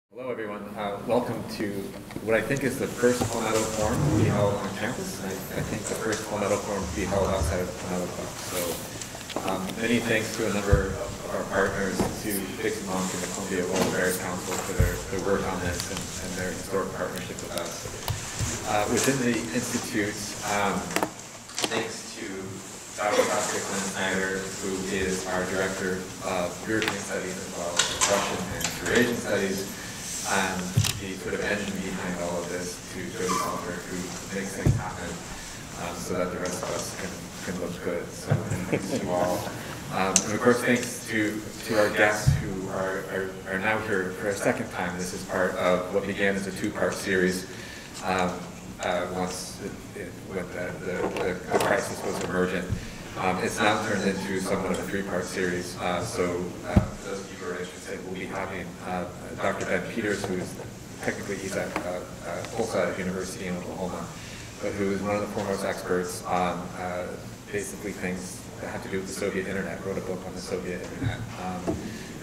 Hello everyone, welcome to what I think is the first Palmetto Forum to be held on campus. I think the first Palmetto Forum to be held outside of Palmetto. So many thanks to a number of our partners, to Dickson and the Columbia World Affairs Council for their work on this and their historic partnership with us. Within the Institute, thanks to Dr. Snyder, who is our Director of European Studies as well as Russian and Eurasian Studies, and the sort of engine behind all of this, to Jody Salter, who makes things happen so that the rest of us can look good. So thanks to all. And of course, thanks to our guests who are now here for a second time. This is part of what began as a two-part series once when the crisis was emergent. It's now turned into somewhat of a three-part series. So for those of you who are interested, we'll be having Dr. Ben Peters, he's at Tulsa University in Oklahoma, but who is one of the foremost experts on basically things that have to do with the Soviet internet, wrote a book on the Soviet internet.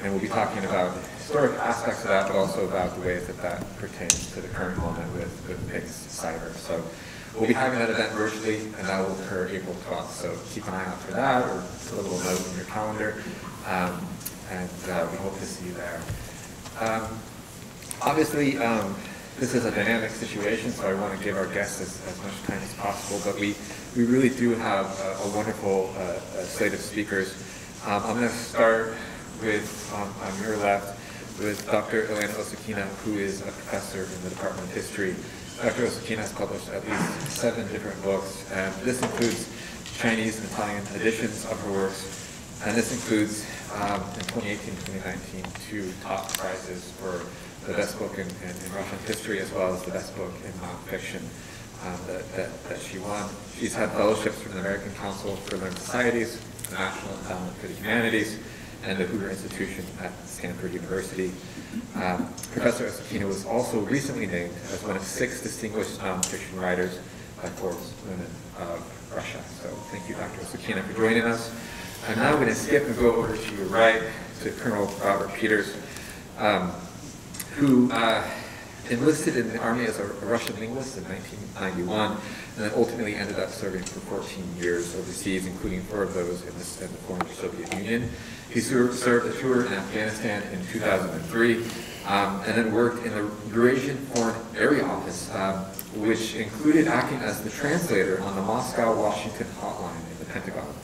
And we'll be talking about historic aspects of that, but also about the ways that pertains to the current moment with PICS cyber. So we'll be having that event virtually, and that will occur April 12th. So keep an eye out for that, or put a little note in your calendar, and we hope to see you there. Obviously, this is a dynamic situation, so I want to give our guests as much time as possible, but we really do have a wonderful slate of speakers. I'm going to start with, on your left, with Dr. Elena Osokina, who is a professor in the Department of History. Dr. Osokina has published at least 7 different books, and this includes Chinese and Italian editions of her works, and this includes, in 2018-2019, 2 top prizes for the best book in Russian history, as well as the best book in nonfiction that she won. She's had fellowships from the American Council for Learned Societies, the National Endowment for the Humanities, and the Hoover Institution at Stanford University. Professor Osokina was also recently named as one of 6 distinguished nonfiction writers by Forbes Women of Russia. So thank you, Dr. Osokina, for joining us. I'm now going to skip and go over to your right to Colonel Robert Peters, who enlisted in the Army as a Russian linguist in 1991, and then ultimately ended up serving for 14 years overseas, including 4 of those in the former Soviet Union. He served a tour in Afghanistan in 2003, and then worked in the Eurasian Foreign Area Office, which included acting as the translator on the Moscow-Washington hotline in the Pentagon.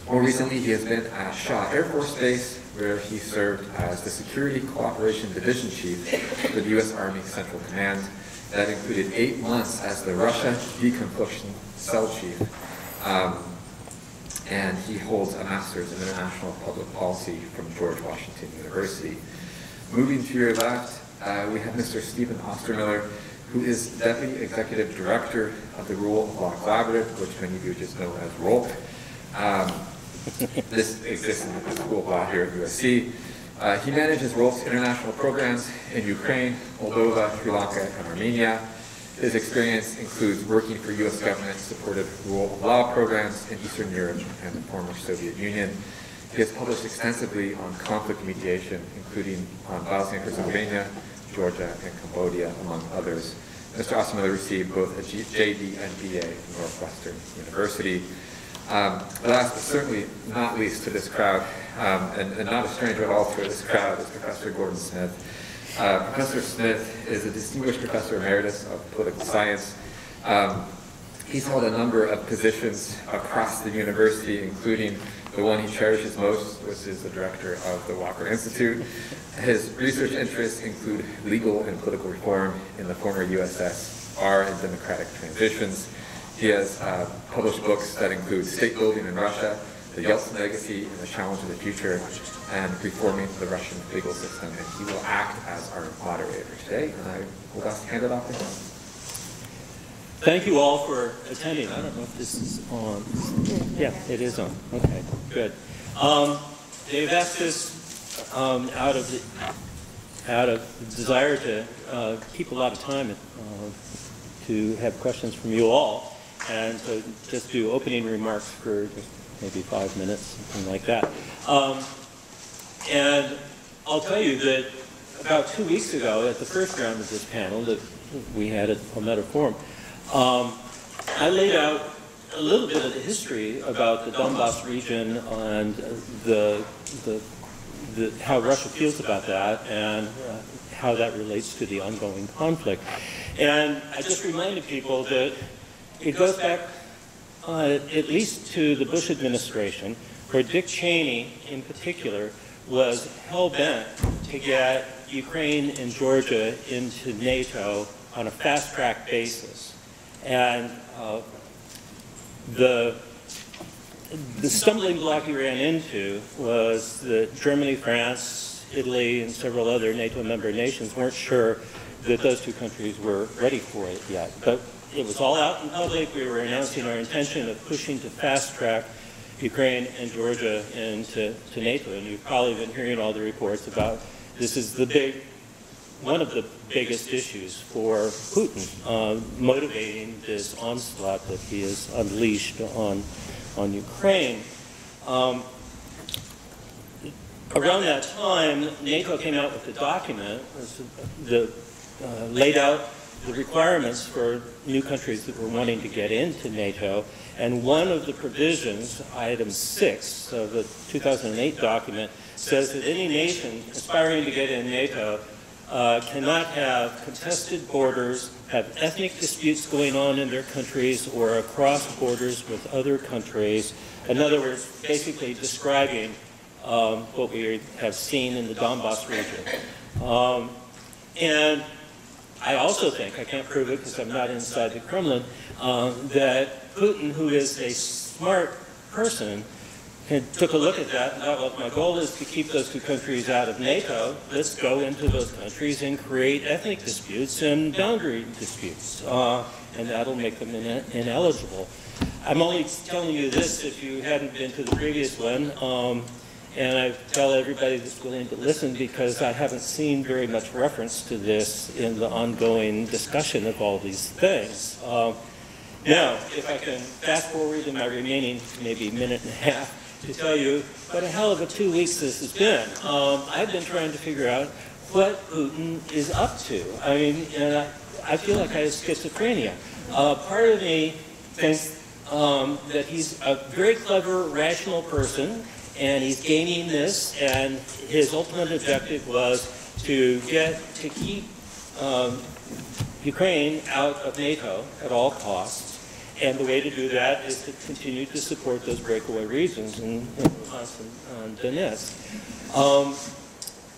More recently, he has been at Shaw Air Force Base, where he served as the Security Cooperation Division Chief for the U.S. Army Central Command. That included 8 months as the Russia Deconfliction Cell Chief. And he holds a Master's in International Public Policy from George Washington University. Moving to your left, we have Mr. Stephen Austermiller, who is Deputy Executive Director of the Rule of Law Collaborative, which many of you just know as ROLC. This exists in the School of Law here at USC. He manages ROLC's international programs in Ukraine, Moldova, Sri Lanka, and Armenia. His experience includes working for U.S. government-supported rule of law programs in Eastern Europe and the former Soviet Union. He has published extensively on conflict mediation, including on Bosnia and Herzegovina, Georgia, and Cambodia, among others. Mr. Austermiller received both a JD and BA from Northwestern University. Last but certainly not least to this crowd, and not a stranger at all to this crowd, is Professor Gordon Smith. Professor Smith is a distinguished professor emeritus of political science. He's held a number of positions across the university, including the one he cherishes most, which is the director of the Walker Institute. His research interests include legal and political reform in the former USSR and democratic transitions. He has published books that include State Building in Russia, The Yeltsin Legacy and the Challenge of the Future, and Reforming the Russian Legal System. And he will act as our moderator today, and I will hand it off to him. Thank you all for attending. I don't know if this is on. Yeah, it is on. Okay, good. They've asked us out of the desire to keep a lot of time to have questions from you all, and to just do opening remarks for maybe 5 minutes, something like that. And I'll tell you that about 2 weeks ago at the first round of this panel that we had at the Palmetto Forum, I laid out a little bit of the history about the Donbass region and how Russia feels about that and how that relates to the ongoing conflict. And I just reminded people that it goes back at least to the Bush administration, where Dick Cheney in particular was hell-bent to get Ukraine and Georgia into NATO on a fast-track basis. And the stumbling block he ran into was that Germany, France, Italy, and several other NATO member nations weren't sure that those two countries were ready for it yet. But it was all out in public. We were announcing our intention of pushing to fast-track Ukraine and Georgia into NATO. And you've probably been hearing all the reports about this is one of the biggest issues for Putin, motivating this onslaught that he has unleashed on Ukraine. Around that time, NATO came out with a document that laid out the requirements for new countries that were wanting to get into NATO. And one of the provisions, item 6 of the 2008 document, says that any nation aspiring to get in NATO cannot have contested borders, have ethnic disputes going on in their countries, or across borders with other countries. In other words, basically describing what we have seen in the Donbass region. And I also think, I can't prove it because I'm not inside the Kremlin, that Putin, who is a smart person, took a look at that and thought, well, my goal is to keep those two countries out of NATO. Let's go into those countries and create ethnic disputes and boundary disputes, and that'll make them ineligible. I'm only telling you this if you hadn't been to the previous one, and I tell everybody that's willing to listen because I haven't seen very much reference to this in the ongoing discussion of all these things. Now, if I can fast forward in my remaining maybe minute and a half to tell you what a hell of a 2 weeks this has been. I've been trying to figure out what Putin is up to. I mean, and I feel like I have schizophrenia. Part of me thinks that he's a very clever, rational person, and he's gaining this, and his ultimate objective was to keep Ukraine out of NATO at all costs. And the way to do that is to continue to support those breakaway regions in Luhansk and Donetsk.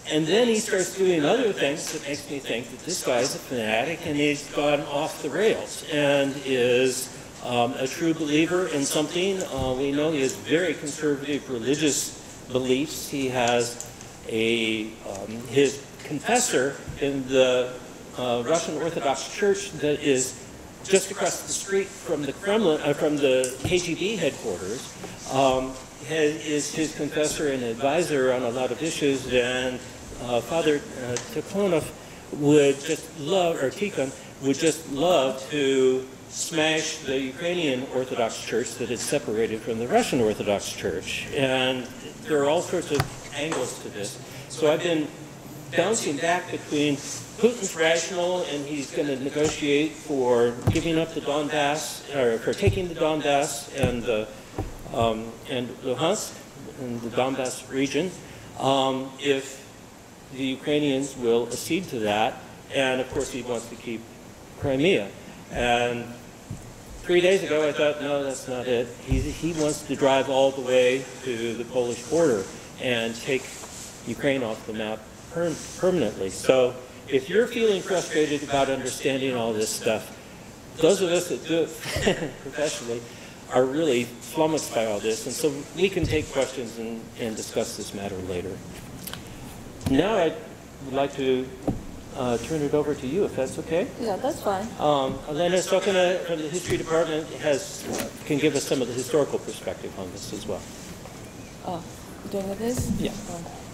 And then he starts doing other things that makes me think that this guy's a fanatic and he's gone off the rails and is a true believer in something. We know he has very conservative religious beliefs. He has his confessor in the Russian Orthodox Church that is just across the street from the Kremlin, from the KGB headquarters, is his confessor and advisor on a lot of issues. And Father Tikhonov would just love, or Tikhon would just love to smash the Ukrainian Orthodox Church that is separated from the Russian Orthodox Church. And there are all sorts of angles to this. So I've been bouncing back between Putin's rational and he's going to negotiate for giving up the Donbass, or for taking the Donbass and Luhansk and the Donbass region, if the Ukrainians will accede to that. And of course he wants to keep Crimea. And 3 days ago I thought, no, that's not it. He wants to drive all the way to the Polish border and take Ukraine off the map permanently. So if you're feeling frustrated about understanding all this stuff, those of us that do it professionally are really flummoxed by all this, and so we can take questions and discuss this matter later. Now I would like to turn it over to you, if that's okay. Yeah, that's fine. Elena Osokina from the History Department can give us some of the historical perspective on this as well. Oh, doing this? Yeah.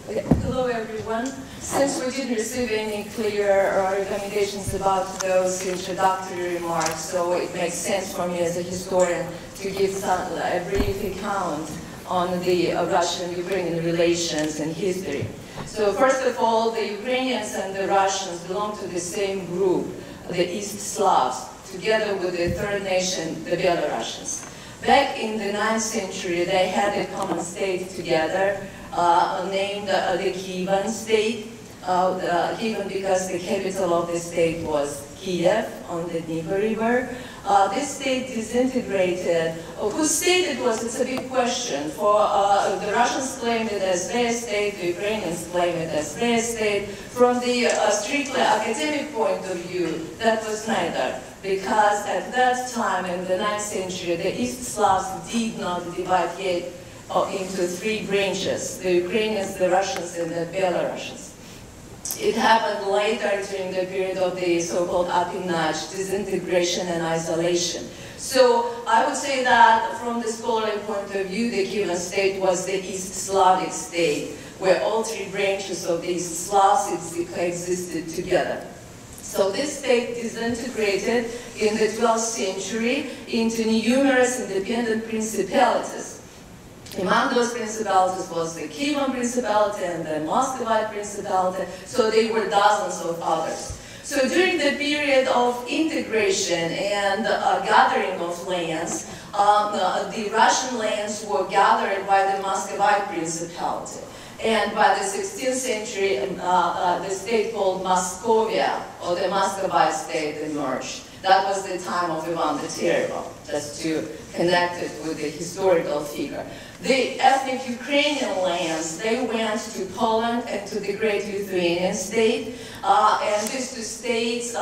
Okay. Hello, everyone. Since we didn't receive any clear recommendations about those introductory remarks, so it makes sense for me as a historian to give a brief account on the Russian-Ukrainian relations and history. So first of all, the Ukrainians and the Russians belong to the same group, the East Slavs, together with the third nation, the Belarusians. Back in the 9th century, they had a common state together, named the Kievan state. Kievan because the capital of the state was Kiev on the Dnieper River. This state disintegrated. Whose state it was, it's a big question. For the Russians claim it as their state, the Ukrainians claim it as their state. From the strictly academic point of view, that was neither. Because at that time, in the 9th century, the East Slavs did not divide yet into three branches, the Ukrainians, the Russians, and the Belarusians. It happened later during the period of the so-called appanage, disintegration and isolation. So I would say that from the scholarly point of view, the Kievan state was the East Slavic state, where all three branches of the East Slavs existed together. So this state disintegrated in the 12th century into numerous independent principalities. Among those principalities was the Kievan Principality and the Muscovite Principality, so there were dozens of others. So during the period of integration and gathering of lands, the Russian lands were gathered by the Muscovite Principality. And by the 16th century, the state called Moscovia, or the Muscovite state, emerged. That was the time of Ivan the Terrible, just to connect it with the historical figure. The ethnic Ukrainian lands, they went to Poland and to the Great Lithuanian state, and these two states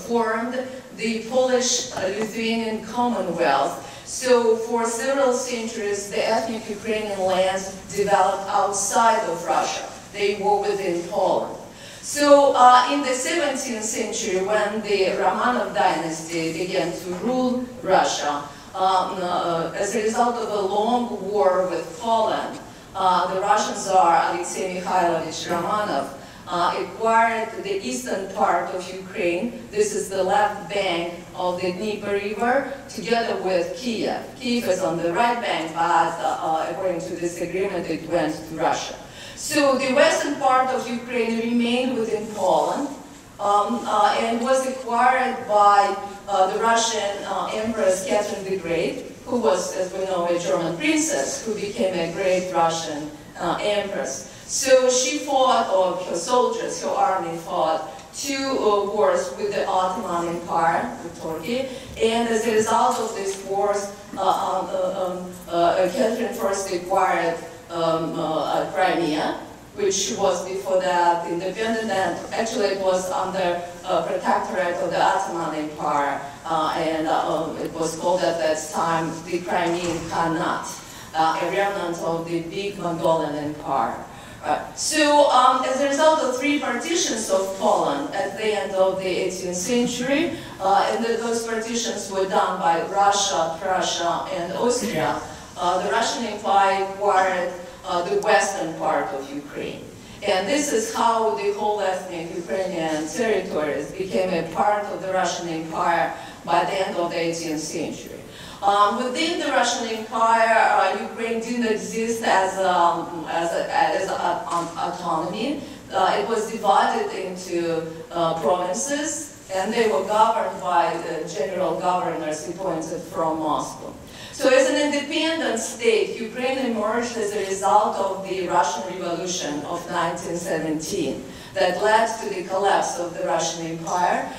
formed the Polish-Lithuanian Commonwealth. So for several centuries, the ethnic Ukrainian lands developed outside of Russia. They were within Poland. So in the 17th century, when the Romanov dynasty began to rule Russia, as a result of a long war with Poland, the Russian Tsar Alexei Mikhailovich Romanov acquired the eastern part of Ukraine. This is the left bank of the Dnieper River, together with Kiev. Kiev is on the right bank, but according to this agreement, it went to Russia. So the western part of Ukraine remained within Poland and was acquired by the Russian Empress Catherine the Great, who was, as we know, a German princess who became a great Russian empress. So she fought, or her soldiers, her army fought, two wars with the Ottoman Empire, with Turkey, and as a result of these wars, Catherine first acquired Crimea, which was before that independent, and actually it was under protectorate of the Ottoman Empire, and it was called at that time the Crimean Khanate, a remnant of the big Mongolian Empire. So as a result of three partitions of Poland at the end of the 18th century, and those partitions were done by Russia, Prussia, and Austria, the Russian Empire acquired the western part of Ukraine. And this is how the whole ethnic Ukrainian territories became a part of the Russian Empire by the end of the 18th century. Within the Russian Empire, Ukraine didn't exist as autonomy. It was divided into provinces, and they were governed by the general governors appointed from Moscow. So as an independent state, Ukraine emerged as a result of the Russian Revolution of 1917 that led to the collapse of the Russian Empire.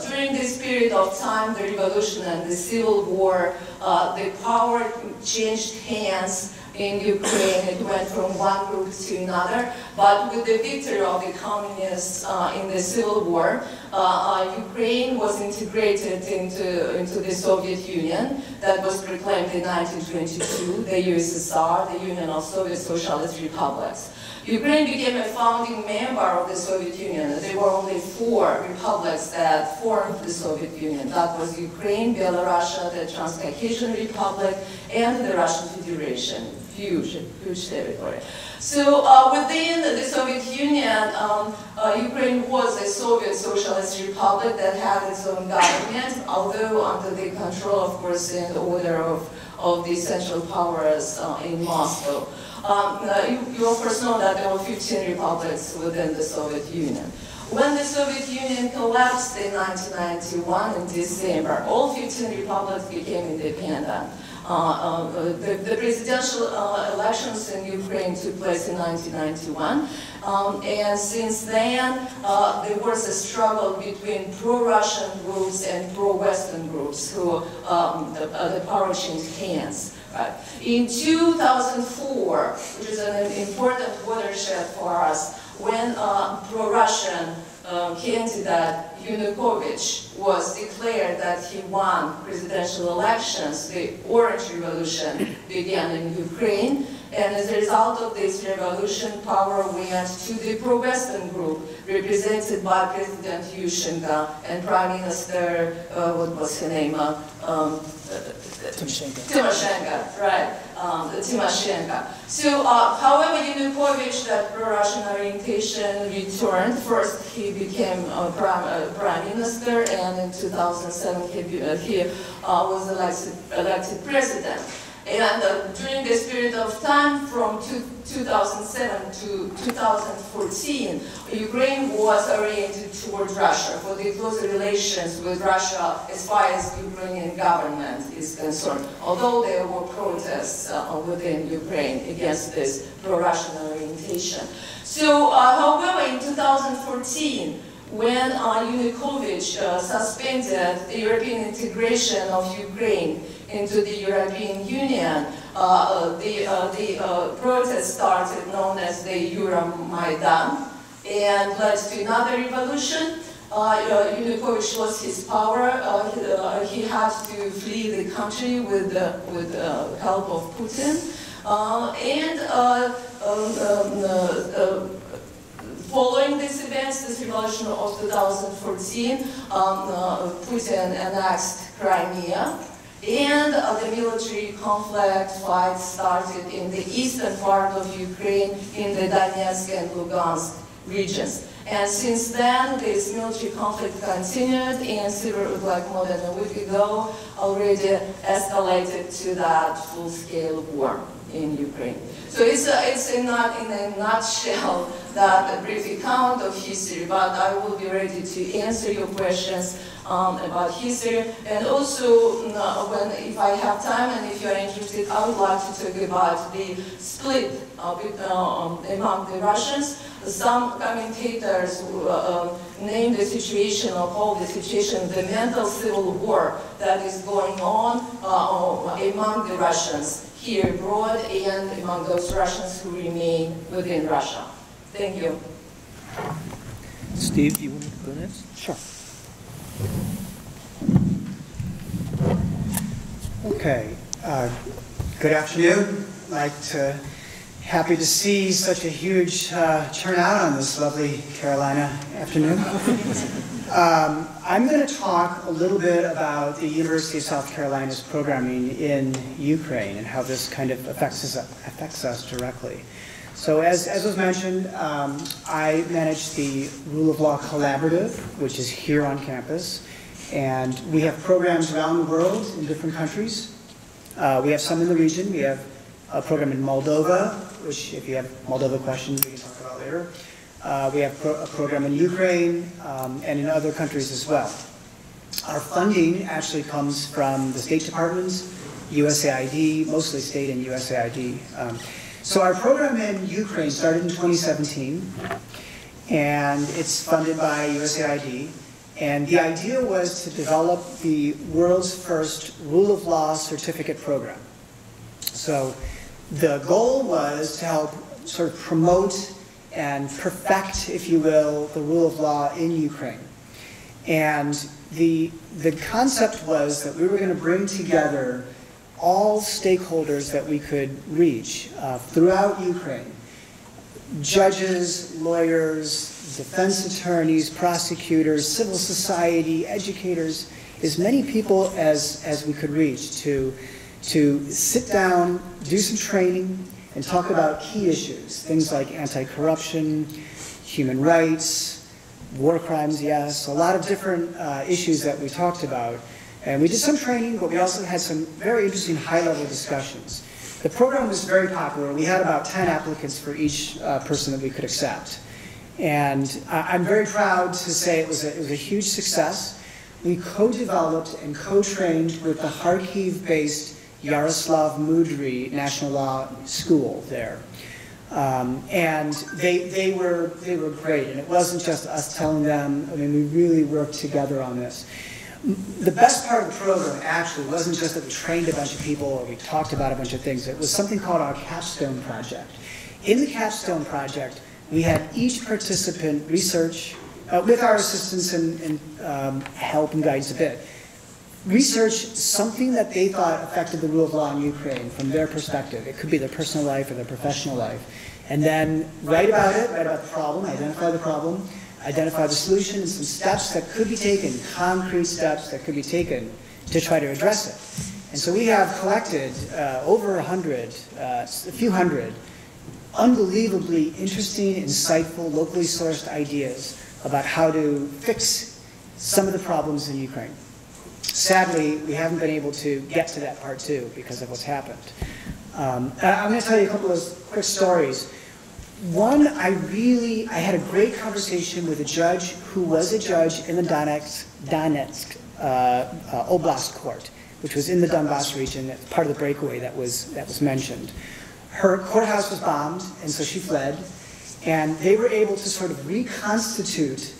During this period of time, the revolution and the civil war, the power changed hands in Ukraine. It went from one group to another, but with the victory of the communists in the civil war, Ukraine was integrated into the Soviet Union that was proclaimed in 1922, the USSR, the Union of Soviet Socialist Republics. Ukraine became a founding member of the Soviet Union. There were only 4 republics that formed the Soviet Union. That was Ukraine, Belarus, the Transcaucasian Republic, and the Russian Federation. Huge territory. So within the Soviet Union, Ukraine was a Soviet Socialist Republic that had its own government, although under the control, of course, and order of of the Central Powers in Moscow. You of course know that there were 15 republics within the Soviet Union. When the Soviet Union collapsed in 1991 in December, all 15 republics became independent. The presidential elections in Ukraine took place in 1991, and since then there was a struggle between pro-Russian groups and pro-Western groups who the power changed hands. Right. In 2004, which is an important watershed for us, when pro-Russian candidate Yanukovych was declared that he won presidential elections, the Orange Revolution began in Ukraine, and as a result of this revolution, power went to the pro-Western group, represented by President Yushchenko and Prime Minister, what was her name? Timoshenko, right, Timoshenko. So, however, Yanukovych, that pro-Russian orientation, returned. First, he became prime minister, and in 2007, he was elected president. And during this period of time, from 2007 to 2014, Ukraine was oriented towards Russia for the closer relations with Russia as far as the Ukrainian government is concerned, although there were protests within Ukraine against this pro-Russian orientation. So, however, in 2014, when Yanukovych suspended the European integration of Ukraine into the European Union, the protest started, known as the Euromaidan, and led to another revolution. Yanukovych lost his power. He had to flee the country with the help of Putin, following these events, this revolution of 2014, Putin annexed Crimea, and the military conflict fight started in the eastern part of Ukraine, in the Donetsk and Lugansk regions. And since then, this military conflict continued, and like more than a week ago, already escalated to that full-scale war in Ukraine. So it's in a nutshell that a brief account of history, but I will be ready to answer your questions about history. And also, if I have time and if you are interested, I would like to talk about the split among the Russians. Some commentators name the situation, or call the situation, the mental civil war that is going on among the Russians here abroad and among those Russians who remain within Russia. Thank you. Steve, do you want to go next? Sure. Okay. Good afternoon. Happy to see such a huge turnout on this lovely Carolina afternoon. I'm going to talk a little bit about the University of South Carolina's programming in Ukraine and how this kind of affects us directly. So as was mentioned, I manage the Rule of Law Collaborative, which is here on campus. And we have programs around the world in different countries. We have some in the region. We have a program in Moldova, which if you have Moldova questions, we can talk about later. We have a program in Ukraine and in other countries as well. Our funding actually comes from the State Departments, USAID, mostly state and USAID. So our program in Ukraine started in 2017, and it's funded by USAID. And the idea was to develop the world's first rule of law certificate program. So the goal was to help sort of promote and perfect, if you will, the rule of law in Ukraine. And the concept was that we were going to bring together all stakeholders that we could reach throughout Ukraine. Judges, lawyers, defense attorneys, prosecutors, civil society, educators, as many people as we could reach to sit down, do some training, and talk about key issues, things like anti-corruption, human rights, war crimes, yes, a lot of different issues that we talked about, And we did some training, but we also had some very interesting high-level discussions. The program was very popular. We had about 10 applicants for each person that we could accept. And I'm very proud to say it was a huge success. We co-developed and co-trained with the Kharkiv-based Yaroslav Mudry National Law School there. And they were great, and it wasn't just us telling them. I mean, we really worked together on this. The best part of the program actually wasn't just that we trained a bunch of people or we talked about a bunch of things. It was something called our capstone project. In the capstone project, we had each participant research, with our assistance and help and guidance a bit, research something that they thought affected the rule of law in Ukraine from their perspective. It could be their personal life or their professional life. And then write about it, write about the problem, identify the solution, and some steps that could be taken, concrete steps that could be taken to try to address it. And so we have collected over 100, a few hundred, unbelievably interesting, insightful, locally sourced ideas about how to fix some of the problems in Ukraine. Sadly, we haven't been able to get to that part two because of what's happened. I'm going to tell you a couple of quick stories. One, I had a great conversation with a judge who was a judge in the Donetsk Oblast Court, which was in the Donbass region, part of the breakaway that was mentioned. Her courthouse was bombed, and so she fled, and they were able to sort of reconstitute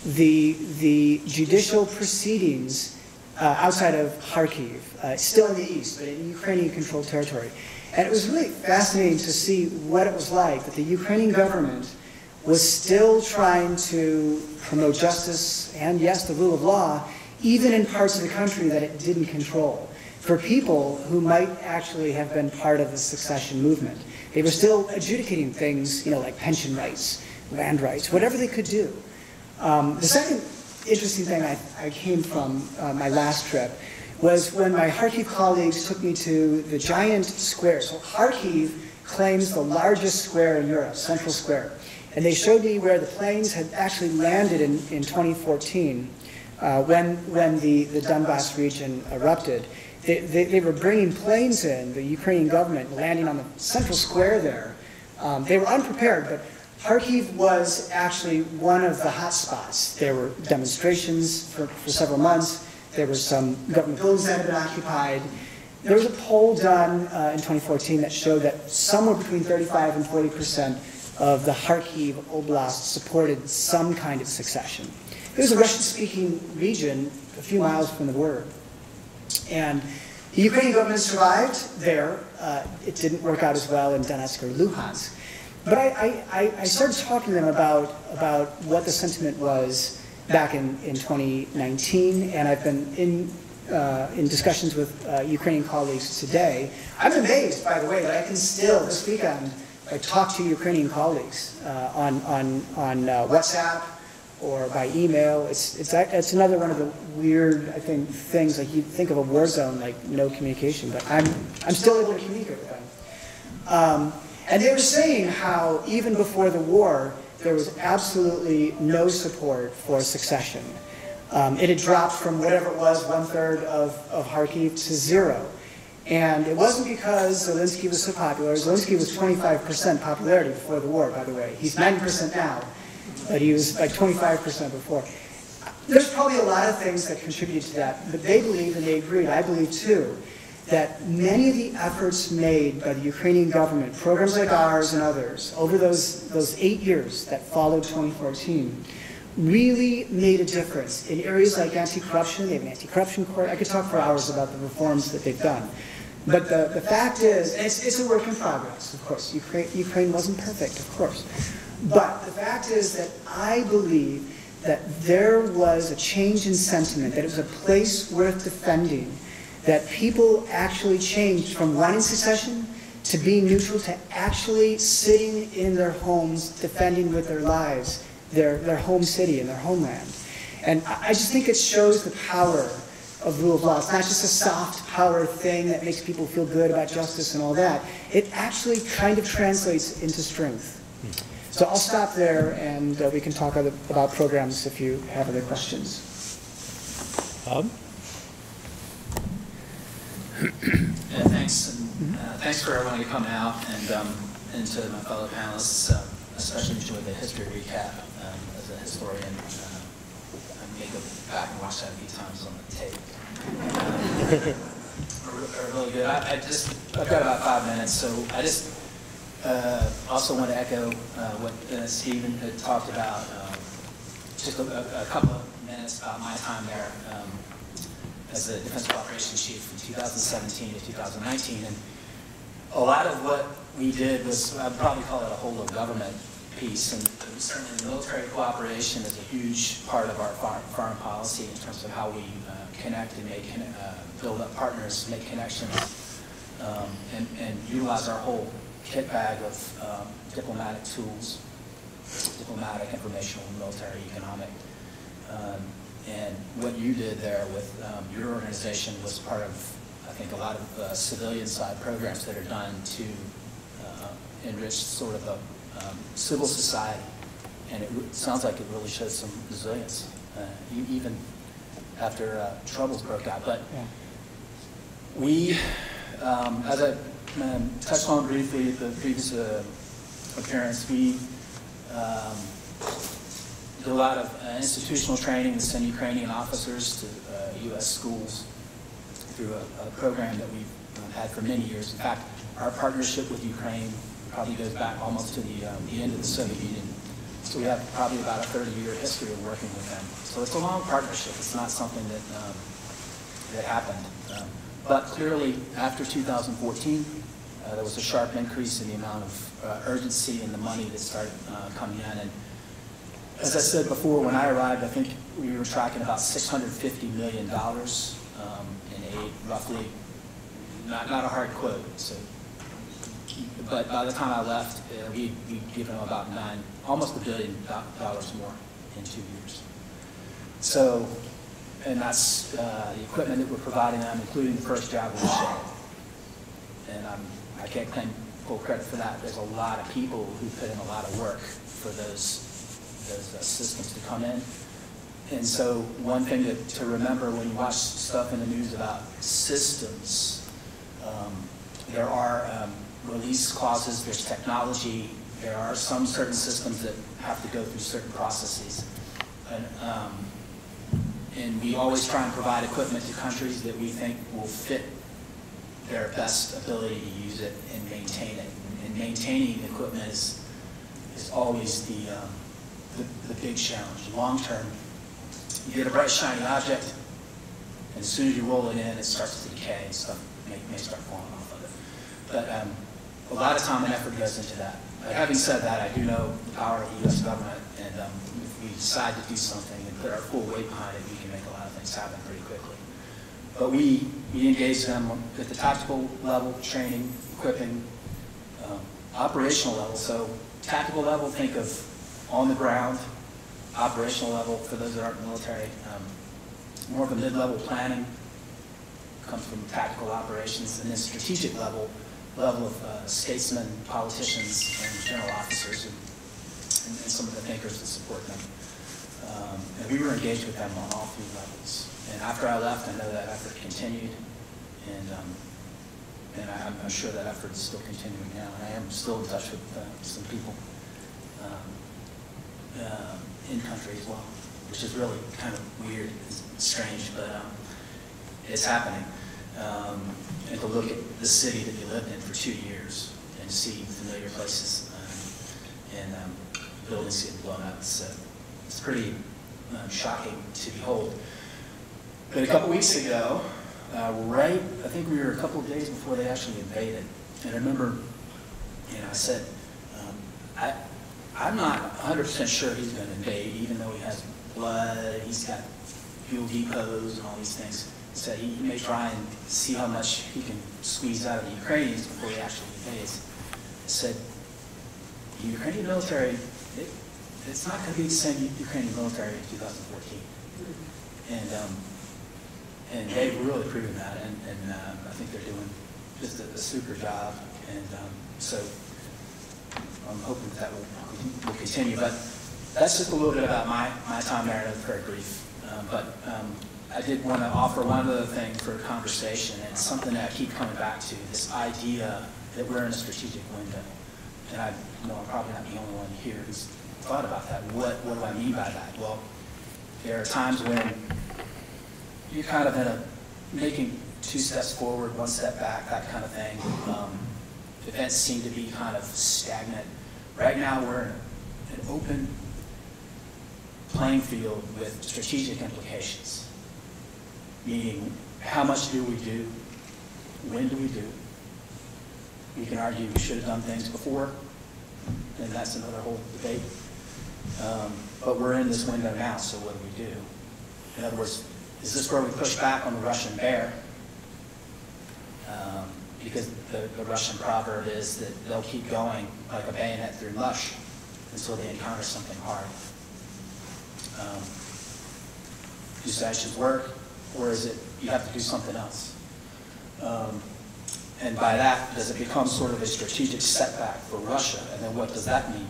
the judicial proceedings outside of Kharkiv, still in the east, but in Ukrainian-controlled territory. And it was really fascinating to see what it was like, that the Ukrainian government was still trying to promote justice and, yes, the rule of law, even in parts of the country that it didn't control, for people who might actually have been part of the secession movement. They were still adjudicating things, like pension rights, land rights, whatever they could do. The second interesting thing I came from my last trip was when my Kharkiv colleagues took me to the giant square. So Kharkiv claims the largest square in Europe, Central Square. And they showed me where the planes had actually landed in 2014 when the Donbass region erupted. They were bringing planes in, the Ukrainian government, landing on the Central Square there. They were unprepared, but Kharkiv was actually one of the hot spots. There were demonstrations for several months. There were some government buildings that had been occupied. There was a poll done in 2014 that showed that somewhere between 35 and 40% of the Kharkiv Oblast supported some kind of secession. It was a Russian-speaking region a few miles from the border. And the Ukrainian government survived there. It didn't work out as well in Donetsk or Luhansk. But I started talking to them about what the sentiment was back in 2019, and I've been in discussions with Ukrainian colleagues today. I'm amazed, by the way, that I can still, this weekend, talk to Ukrainian colleagues on WhatsApp or by email. It's another one of the weird, I think, things, like you think of a war zone, like no communication, but I'm still able to communicate with them. And they were saying how even before the war, there was absolutely no support for secession. It had dropped from whatever it was, 1/3 of Kharkiv to 0. And it wasn't because Zelensky was so popular. Zelensky was 25% popularity before the war, by the way. He's 90% now, but he was like 25% before. There's probably a lot of things that contributed to that, but they believe, and they agreed, I believe too, that many of the efforts made by the Ukrainian government, programs like ours and others, over those 8 years that followed 2014, really made a difference in areas like anti-corruption. They have an anti-corruption court. I could talk for hours about the reforms that they've done. But the fact is, and it's a work in progress, of course. Ukraine wasn't perfect, of course. But the fact is that I believe that there was a change in sentiment, that it was a place worth defending, that people actually changed from wanting secession to being neutral to actually sitting in their homes, defending with their lives their home city and their homeland. And I just think it shows the power of rule of law. It's not just a soft power thing that makes people feel good about justice and all that. It actually kind of translates into strength. So I'll stop there, and we can talk about programs if you have other questions. Bob? Yeah, thanks, and thanks for everyone coming out, and to my fellow panelists, especially enjoyed the history recap. As a historian, I may go back and watch that a few times on the tape. Are really good. I've got about 5 minutes, so I just also want to echo what Stephen had talked about. Just a couple of minutes about my time there as the Defensive Operations Chief from 2017 to 2019. And a lot of what we did was, I'd probably call it a whole of government piece. And certainly military cooperation is a huge part of our foreign policy in terms of how we connect and build up partners, make connections, and utilize our whole kit bag of diplomatic tools, diplomatic, informational, military, economic. And what you did there with your organization was part of, I think, a lot of civilian side programs that are done to enrich sort of a civil society. And it sounds like it really shows some resilience, even after troubles broke out. But we, as I touched on briefly at the previous appearance, we did a lot of institutional training to send Ukrainian officers to U.S. schools through a program that we've had for many years. In fact, our partnership with Ukraine probably goes back almost to the end of the Soviet Union. So we have probably about a 30-year history of working with them. So it's a long partnership. It's not something that happened. But clearly, after 2014, there was a sharp increase in the amount of urgency and the money that started coming in. And as I said before, when I arrived, I think we were tracking about $650 million in aid, roughly. Not a hard quote. So, but by the time I left, we'd given them about almost $1 billion more in 2 years. So, and that's the equipment that we're providing them, including the first Javelin ship. And I can't claim full credit for that. There's a lot of people who put in a lot of work for those systems to come in. And so one thing to remember when you watch stuff in the news about systems, there are release clauses, there's technology, there are some certain systems that have to go through certain processes. And we always try and provide equipment to countries that we think will fit their best ability to use it and maintain it. And maintaining equipment is always the big challenge. Long term, you get a bright shiny object, and as soon as you roll it in, it starts to decay and stuff may start falling off of it. But a lot of time and effort goes into that. But having said that, I do know the power of the U.S. government, and if we decide to do something and put our full weight behind it, we can make a lot of things happen pretty quickly. But we engage them at the tactical level, training, equipping, operational level. So tactical level, think of on the ground. Operational level, for those that aren't military, more of a mid-level planning, comes from tactical operations. And then strategic level of statesmen, politicians, and general officers, and some of the thinkers that support them. And we were engaged with them on all three levels. And after I left, I know that effort continued, and I'm sure that effort is still continuing now. And I am still in touch with some people in country as well, which is really kind of weird, it's strange, but it's happening. And to look at the city that you lived in for 2 years and see familiar places and buildings getting blown up, it's pretty shocking to behold. But a couple weeks ago, I think we were a couple of days before they actually invaded, and I remember, I said, I'm not 100% sure he's going to invade, even though he has blood, he's got fuel depots and all these things. He said he may try and see how much he can squeeze out of the Ukrainians before he actually invades. I said, the Ukrainian military, it's not going to be the same Ukrainian military in 2014. And they've really proven that, and I think they're doing just a super job. And so I'm hoping that will continue. But that's just a little bit about my time there, and it was very brief. But I did want to offer one other thing for conversation, and it's something that I keep coming back to, this idea that we're in a strategic window. And I know I'm probably not the only one here who's thought about that. What do I mean by that? Well, there are times when you're kind of in a making 2 steps forward, 1 step back, that kind of thing. Events seem to be kind of stagnant. Right now we're in an open playing field with strategic implications. Meaning, how much do we do? When do we do? We can argue we should have done things before, and that's another whole debate. But we're in this window now, so what do we do? In other words, is this where we push back on the Russian bear? Because the Russian proverb is that they'll keep going like a bayonet through mush until they encounter something hard. Do sanctions work, or is it you have to do something else? And by that, does it become sort of a strategic setback for Russia? And then what does that mean?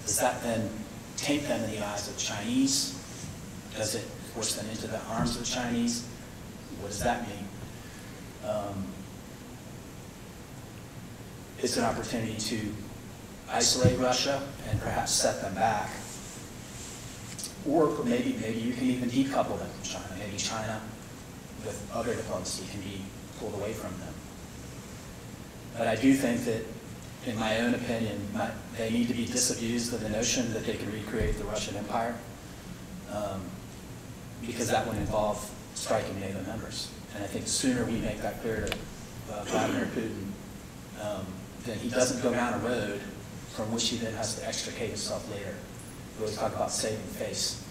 Does that then taint them in the eyes of the Chinese? Does it force them into the arms of the Chinese? What does that mean? It's an opportunity to isolate Russia and perhaps set them back. Or maybe you can even decouple them from China. Maybe China, with other diplomacy, can be pulled away from them. But I do think that, in my own opinion, they need to be disabused of the notion that they can recreate the Russian Empire, because that would involve striking NATO members. And I think the sooner we make that clear to Vladimir Putin, then he doesn't go down a road from which he then has to extricate himself later. We always talk about saving face.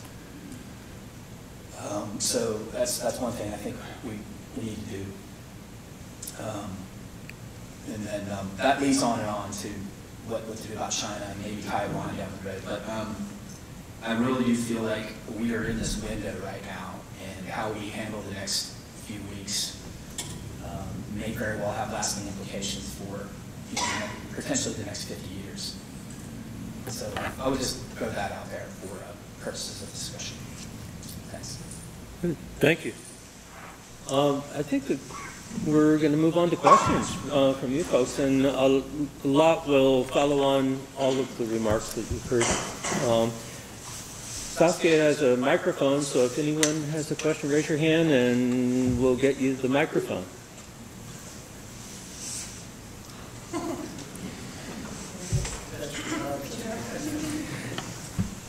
So that's one thing I think we need to do. And then that leads on and on to what to do about China and maybe Taiwan down the road. But I really do feel like we are in this window right now, and how we handle the next few weeks may very well have lasting implications for potentially the next 50 years. So I would just throw that out there for purposes of discussion. Thanks. Thank you. I think that we're going to move on to questions from you folks, and a lot will follow on all of the remarks that you've heard. Saskia has a microphone, so if anyone has a question, raise your hand and we'll get you the microphone.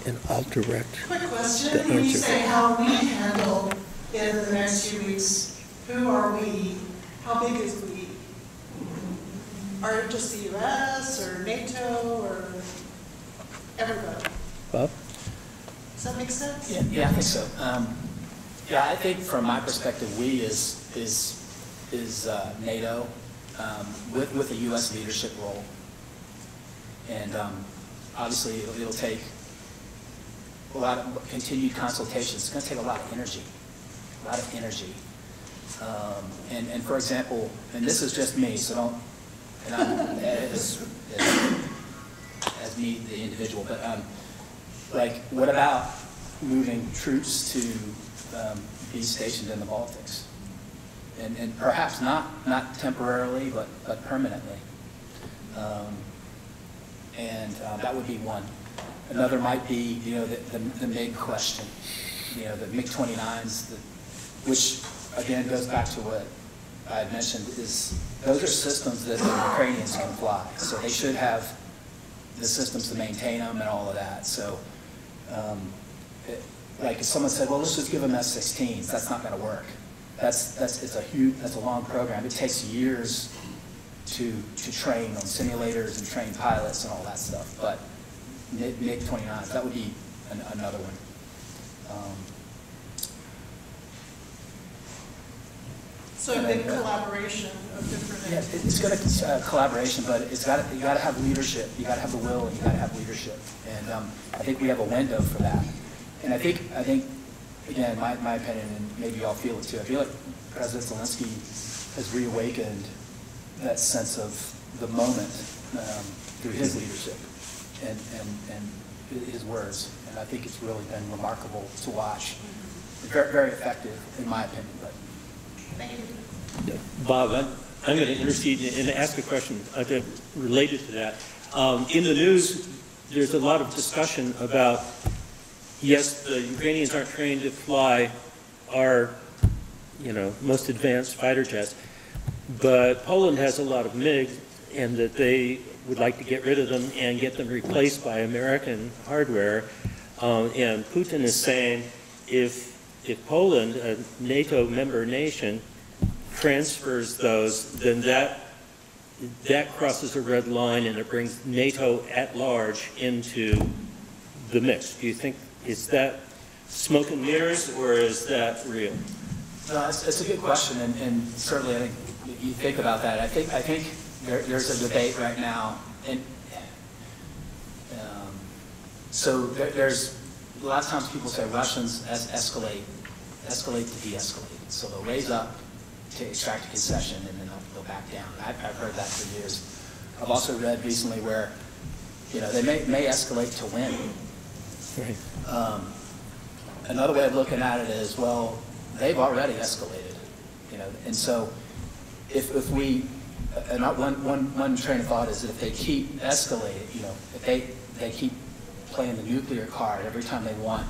And I'll direct. Quick question. When you say how we handle it in the next few weeks, who are we? How big is we? Are it just the U.S. or NATO or everybody? Bob? Does that make sense? Yeah, I think so. Yeah, I think from my perspective, we is NATO with a U.S. leadership role, and obviously it'll take a lot of continued consultations. It's going to take a lot of energy, And for example, and this is just me, so don't, and I'm as me, the individual, but like, what about moving troops to be stationed in the Baltics? And perhaps not temporarily, but permanently. That would be one. Another might be, the MiG question, the MiG-29s, which again goes back to what I had mentioned, is those are systems that the Ukrainians can fly. So they should have the systems to maintain them and all of that. So, like if someone said, well, let's just give them F-16s, that's not going to work. That's a long program. It takes years to train on simulators and train pilots and all that stuff. But MiG-29s, that would be another one. So a big collaboration of different. Yeah, it's going to collaboration, but you got to have leadership. You got to have the will, and you got to have leadership. And I think we have a window for that. And I think again, my opinion, and maybe y'all feel it too. I feel like President Zelensky has reawakened that sense of the moment through his leadership and his words. And I think it's really been remarkable to watch. very, very effective, in my opinion. But Thank you. Bob, I'm going to intercede and ask a question related to that. In the news, there's a lot of discussion about, yes, the Ukrainians aren't trained to fly our, most advanced fighter jets, but Poland has a lot of MiGs, and that they would like to get rid of them and get them replaced by American hardware. And Putin is saying if Poland, a NATO member nation, transfers those, then that crosses a red line and it brings NATO at large into the mix. Do you think, is that smoke and mirrors, or is that real? no, it's a good question, and certainly I think if you think about that, I think there's a debate right now, and so there's a lot of times people say Russians escalate to de-escalate. So they'll raise up to extract a concession and then they'll go back down. I've heard that for years. I've also read recently where, they may escalate to win. Right. Another way of looking at it is, well, they've already escalated, and so if we, and one train of thought is that if they keep escalating, if they keep playing the nuclear card every time they want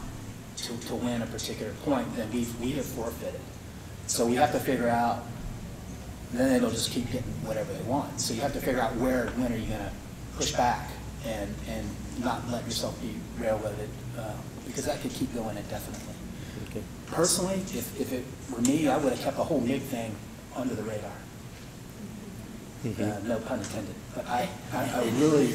to win a particular point, then we have forfeited. So we have to figure out, then they'll just keep getting whatever they want. So you have to figure out when are you going to push back and not let yourself be railroaded, because that could keep going indefinitely. Okay. Personally, if it were me, I would have kept the whole MiG thing under the radar. No pun intended. But I really,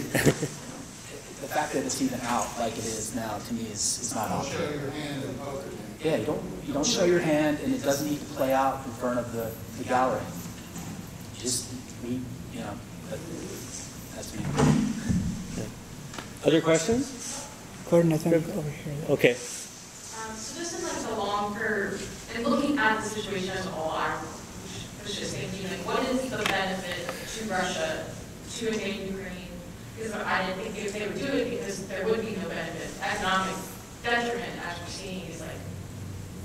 the fact that it's even out like it is now, to me, is not out there. Show your hand in poker. Yeah, you don't show your hand, and it doesn't need to play out in front of the gallery. Just that's me. Okay. Other questions? Gordon, I think over here. Okay. So just in like the longer, and looking at the situation as a whole, I was just thinking, like, what is the benefit to Russia to invade Ukraine? Because I didn't think if they would do it, because there would be no benefit. Economic detriment, as we're seeing, is like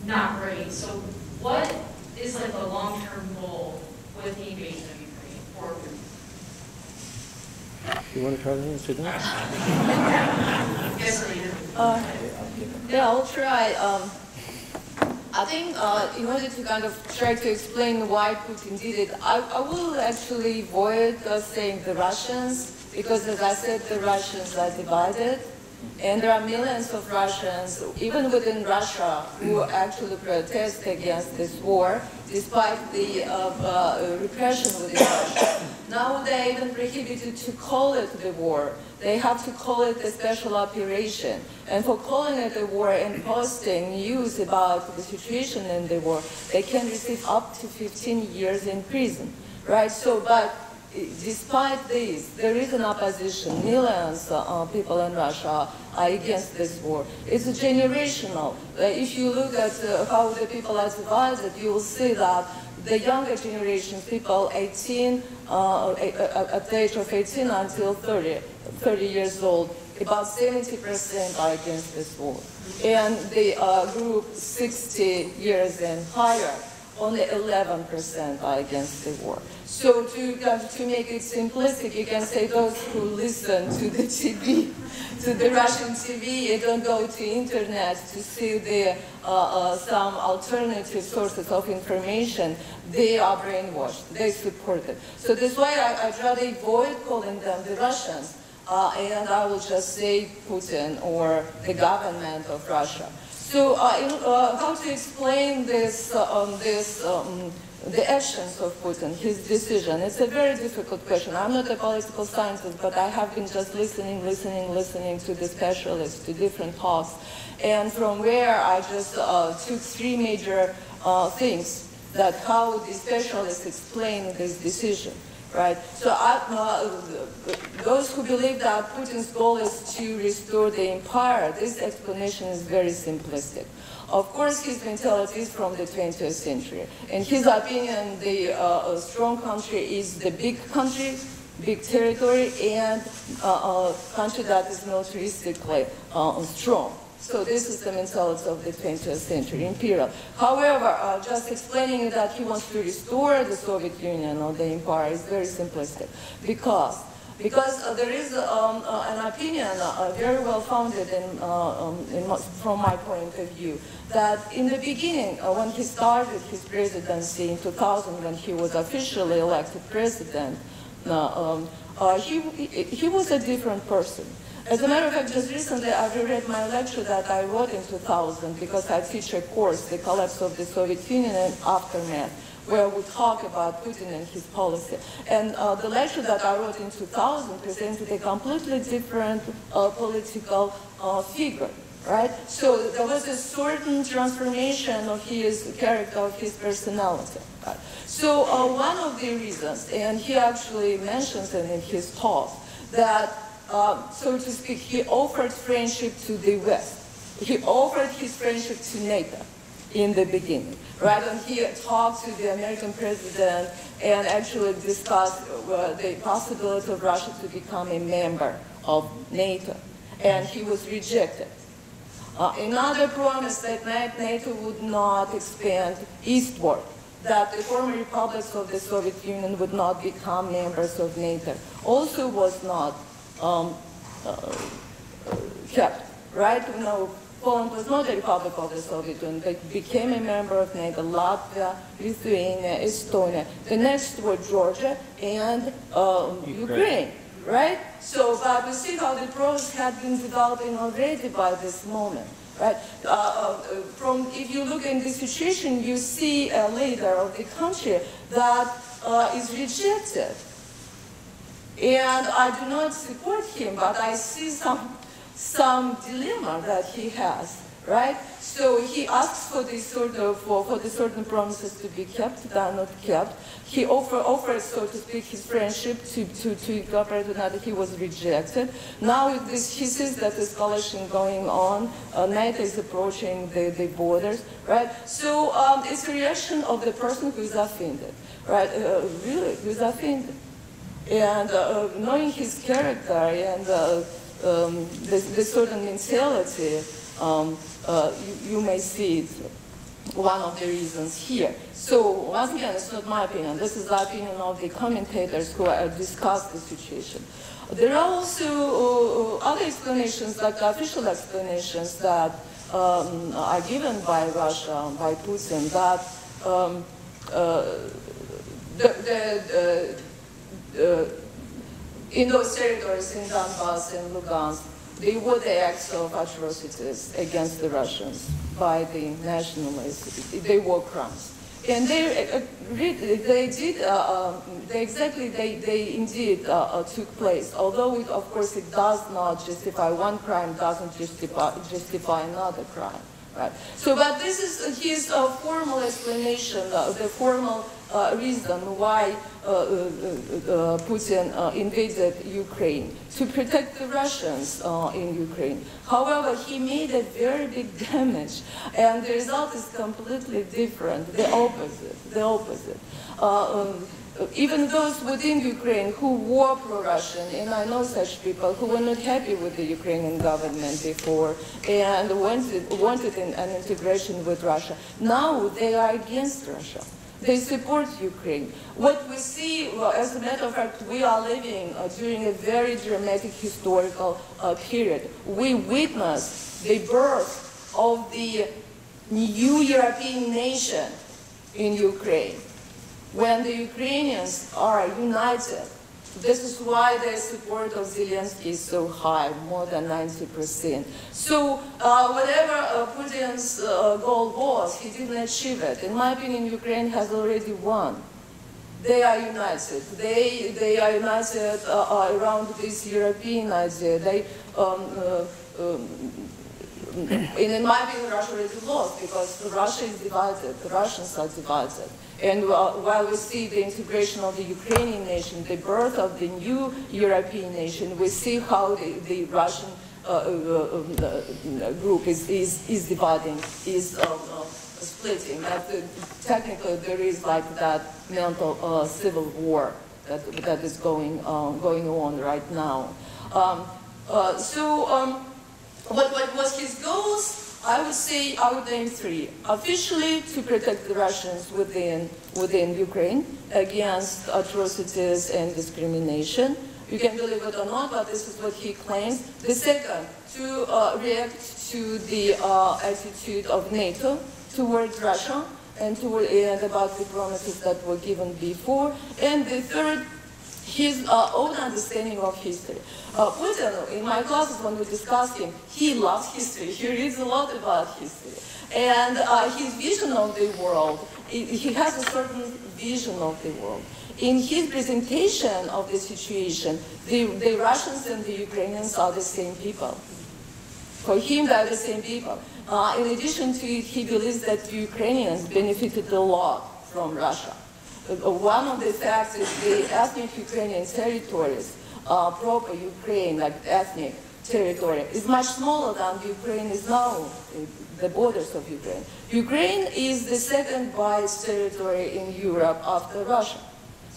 not great. So what is like the long-term goal with the invasion of Ukraine for Putin? You want to try to answer that? Yes, Elena. Yeah, I'll try. I think in order to kind of try to explain why Putin did it, I will actually avoid saying the Russians, because as I said, the Russians are divided. And there are millions of Russians, even within Russia, who actually protest against this war, despite the repression within Russia. Now they're even prohibited to call it the war. They have to call it a special operation. And for calling it a war and posting news about the situation in the war, they can receive up to 15 years in prison, right? So, but despite this, there is an opposition. Millions of people in Russia are against this war. It's generational. If you look at how the people are divided, you will see that the younger generations, people 18, at the age of 18 until 30 years old, about 70% are against this war. And the group 60 years and higher, only 11% are against the war. So to make it simplistic, you can say those who listen to the TV, to the Russian TV, and don't go to internet to see the some alternative sources of information, they are brainwashed, they support it. So that's why I'd rather avoid calling them the Russians, and I will just say Putin or the government of Russia. So how to explain this, the actions of Putin, his decision? It's a very difficult question. I'm not a political scientist, but I have been just listening to the specialists, to different talks. And from where I just took three major things that how the specialists explain this decision. Right. So those who believe that Putin's goal is to restore the empire, this explanation is very simplistic. Of course, his mentality is from the 20th century. In his opinion, the strong country is the big country, big territory, and a country that is militaristically strong. So this is the mentality of the 20th century, imperial. However, just explaining that he wants to restore the Soviet Union or the empire is very simplistic, because there is an opinion, very well founded from my point of view, that in the beginning, when he started his presidency in 2000, when he was officially elected president, he was a different person. As a matter of fact, just recently I reread my lecture that I wrote in 2000 because I teach a course, The Collapse of the Soviet Union and Aftermath, where we talk about Putin and his policy. And the lecture that I wrote in 2000 presented a completely different political figure, right? So there was a certain transformation of his character, of his personality. Right? So one of the reasons, and he actually mentions it in his talk, that so to speak, he offered friendship to the West. He offered his friendship to NATO in the beginning, right? And he talked to the American president and actually discussed the possibility of Russia to become a member of NATO, and he was rejected. Another promise that NATO would not expand eastward, that the former republics of the Soviet Union would not become members of NATO, also was not kept, right? You know, Poland was not a republic of the Soviet Union. They became a member of NATO, Latvia, Lithuania, Estonia. The next were Georgia and Ukraine, right? So, but we see how the process had been developing already by this moment, right? If you look in the situation, you see a leader of the country that is rejected. And I do not support him, but I see some dilemma that he has, right? So he asks for this sort of for the certain promises to be kept, that are not kept. He offers, so to speak, his friendship to cooperate with NATO. He was rejected. Now he sees that escalation going on. NATO is approaching the borders, right? So it's a reaction of the person who is offended, right? Really, who is offended. And knowing his character and the certain mentality, you may see it, one of the reasons here. So once again, it's not my opinion. This is the opinion of the commentators who discuss the situation. There are also other explanations, like official explanations that are given by Russia, by Putin, that in those territories, in Donbass and Lugansk, they were the acts of atrocities against the Russians by the nationalists. They were crimes. And they indeed took place. Although, of course, it does not justify one crime, doesn't justify another crime. Right. So, but this is his formal explanation, the formal reason why Putin invaded Ukraine, to protect the Russians in Ukraine. However, he made a very big damage, and the result is completely different, the opposite. Even those within Ukraine who were pro-Russian, and I know such people who were not happy with the Ukrainian government before and wanted an integration with Russia, now they are against Russia. They support Ukraine. What we see, as a matter of fact, we are living during a very dramatic historical period. We witness the birth of the new European nation in Ukraine. When the Ukrainians are united, this is why the support of Zelensky is so high, more than 90%. So whatever Putin's goal was, he didn't achieve it. In my opinion, Ukraine has already won. They are united. They are united around this European idea. In my opinion, Russia already lost because Russia is divided. The Russians are divided. And while we see the integration of the Ukrainian nation, the birth of the new European nation, we see how the Russian group is dividing, is splitting. That technically there is like that mental civil war that is going on right now. what was his goals? I would say I would name three. Officially, to protect the Russians within Ukraine against atrocities and discrimination. You can believe it or not, but this is what he claims. The second, to react to the attitude of NATO towards Russia and about the promises that were given before. And the third, his own understanding of history. Putin, in my classes when we discuss him, he loves history. He reads a lot about history. And his vision of the world, he has a certain vision of the world. In his presentation of the situation, the Russians and the Ukrainians are the same people. For him, they're the same people. In addition to it, he believes that the Ukrainians benefited a lot from Russia. One of the facts is the ethnic Ukrainian territories, proper Ukraine, like ethnic territory, is much smaller than Ukraine is now, the borders of Ukraine. Ukraine is the second by its territory in Europe after Russia.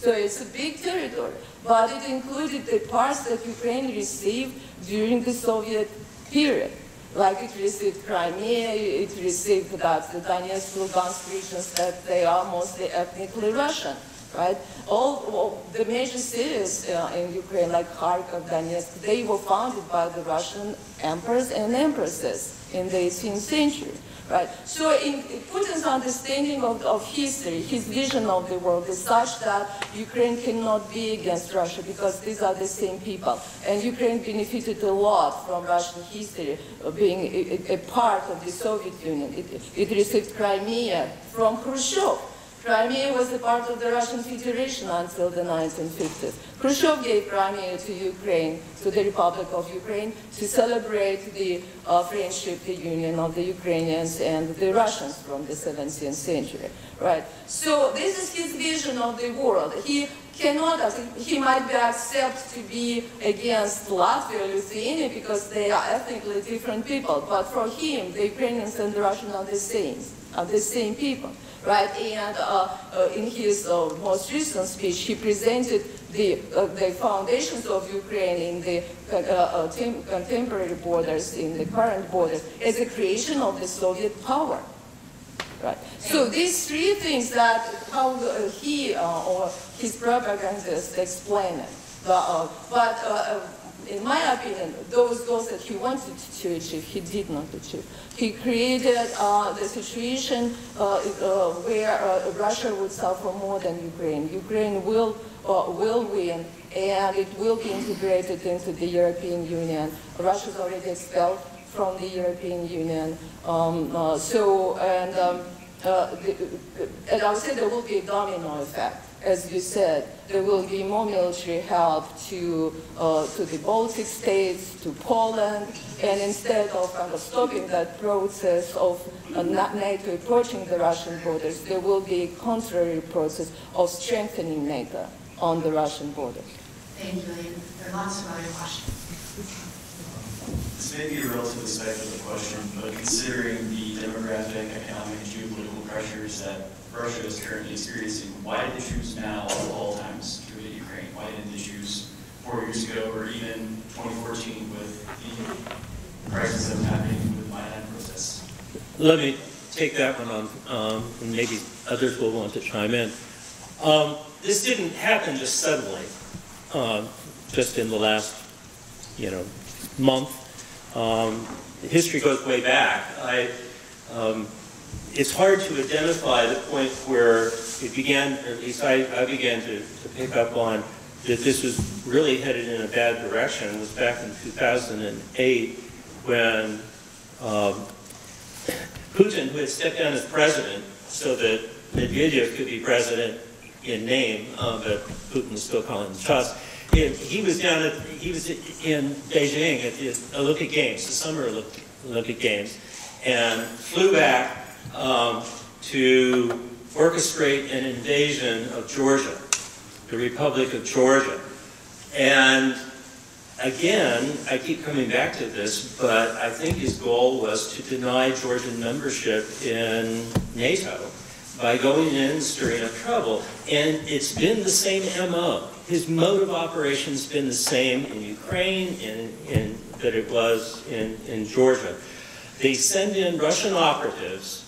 So it's a big territory, but it included the parts that Ukraine received during the Soviet period. Like it received Crimea, it received the Donetsk, Lugansk regions that they are mostly ethnically Russian, right? All the major cities in Ukraine, like Kharkov, Donetsk, they were founded by the Russian emperors and empresses in the 18th century, right? So in Putin's understanding of history, his vision of the world is such that Ukraine cannot be against Russia because these are the same people. And Ukraine benefited a lot from Russian history, being a part of the Soviet Union. It received Crimea from Khrushchev. Crimea was a part of the Russian Federation until the 1950s. Khrushchev gave Crimea to Ukraine, to the Republic of Ukraine, to celebrate the friendship, the union of the Ukrainians and the Russians from the 17th century, right? So this is his vision of the world. He might be accepted to be against Latvia or Lithuania because they are ethnically different people, but for him, the Ukrainians and the Russians are the same people. Right, and in his most recent speech, he presented the foundations of Ukraine in the contemporary borders, in the current borders, as a creation of the Soviet power. Right. So these three things that how he or his propagandists explain it. In my opinion, those goals that he wanted to achieve, he did not achieve. He created the situation where Russia would suffer more than Ukraine. Ukraine will win, and it will be integrated into the European Union. Russia is already expelled from the European Union. And I would say there will be a domino effect. As you said, there will be more military help to the Baltic states, to Poland, and instead of kind of stopping that process of NATO approaching the Russian borders, there will be a contrary process of strengthening NATO on the Russian borders. Thank you, Elena. There are lots of other questions. This may be a relatively speculative question, but considering the demographic, economic, and geopolitical pressures that Russia is currently experiencing, why did they choose now of all times to invade Ukraine? Why didn't they choose 4 years ago or even 2014 with the crisis that was happening with the Maidan protests? Let me take that one on, and maybe others will want to chime in. This didn't happen just suddenly, just in the last, month. History goes way back. It's hard to identify the point where it began, or at least I began to pick up on that this was really headed in a bad direction. It was back in 2008 when Putin, who had stepped down as president so that Medvedev could be president in name, but Putin was still calling him Tusk. He was in Beijing at the Olympic Games, the Summer Olympic Games, and flew back to orchestrate an invasion of Georgia, the Republic of Georgia. And again, I keep coming back to this, but I think his goal was to deny Georgian membership in NATO by going in and stirring up trouble. And it's been the same MO. His mode of operation has been the same in Ukraine, in that it was in Georgia. They send in Russian operatives,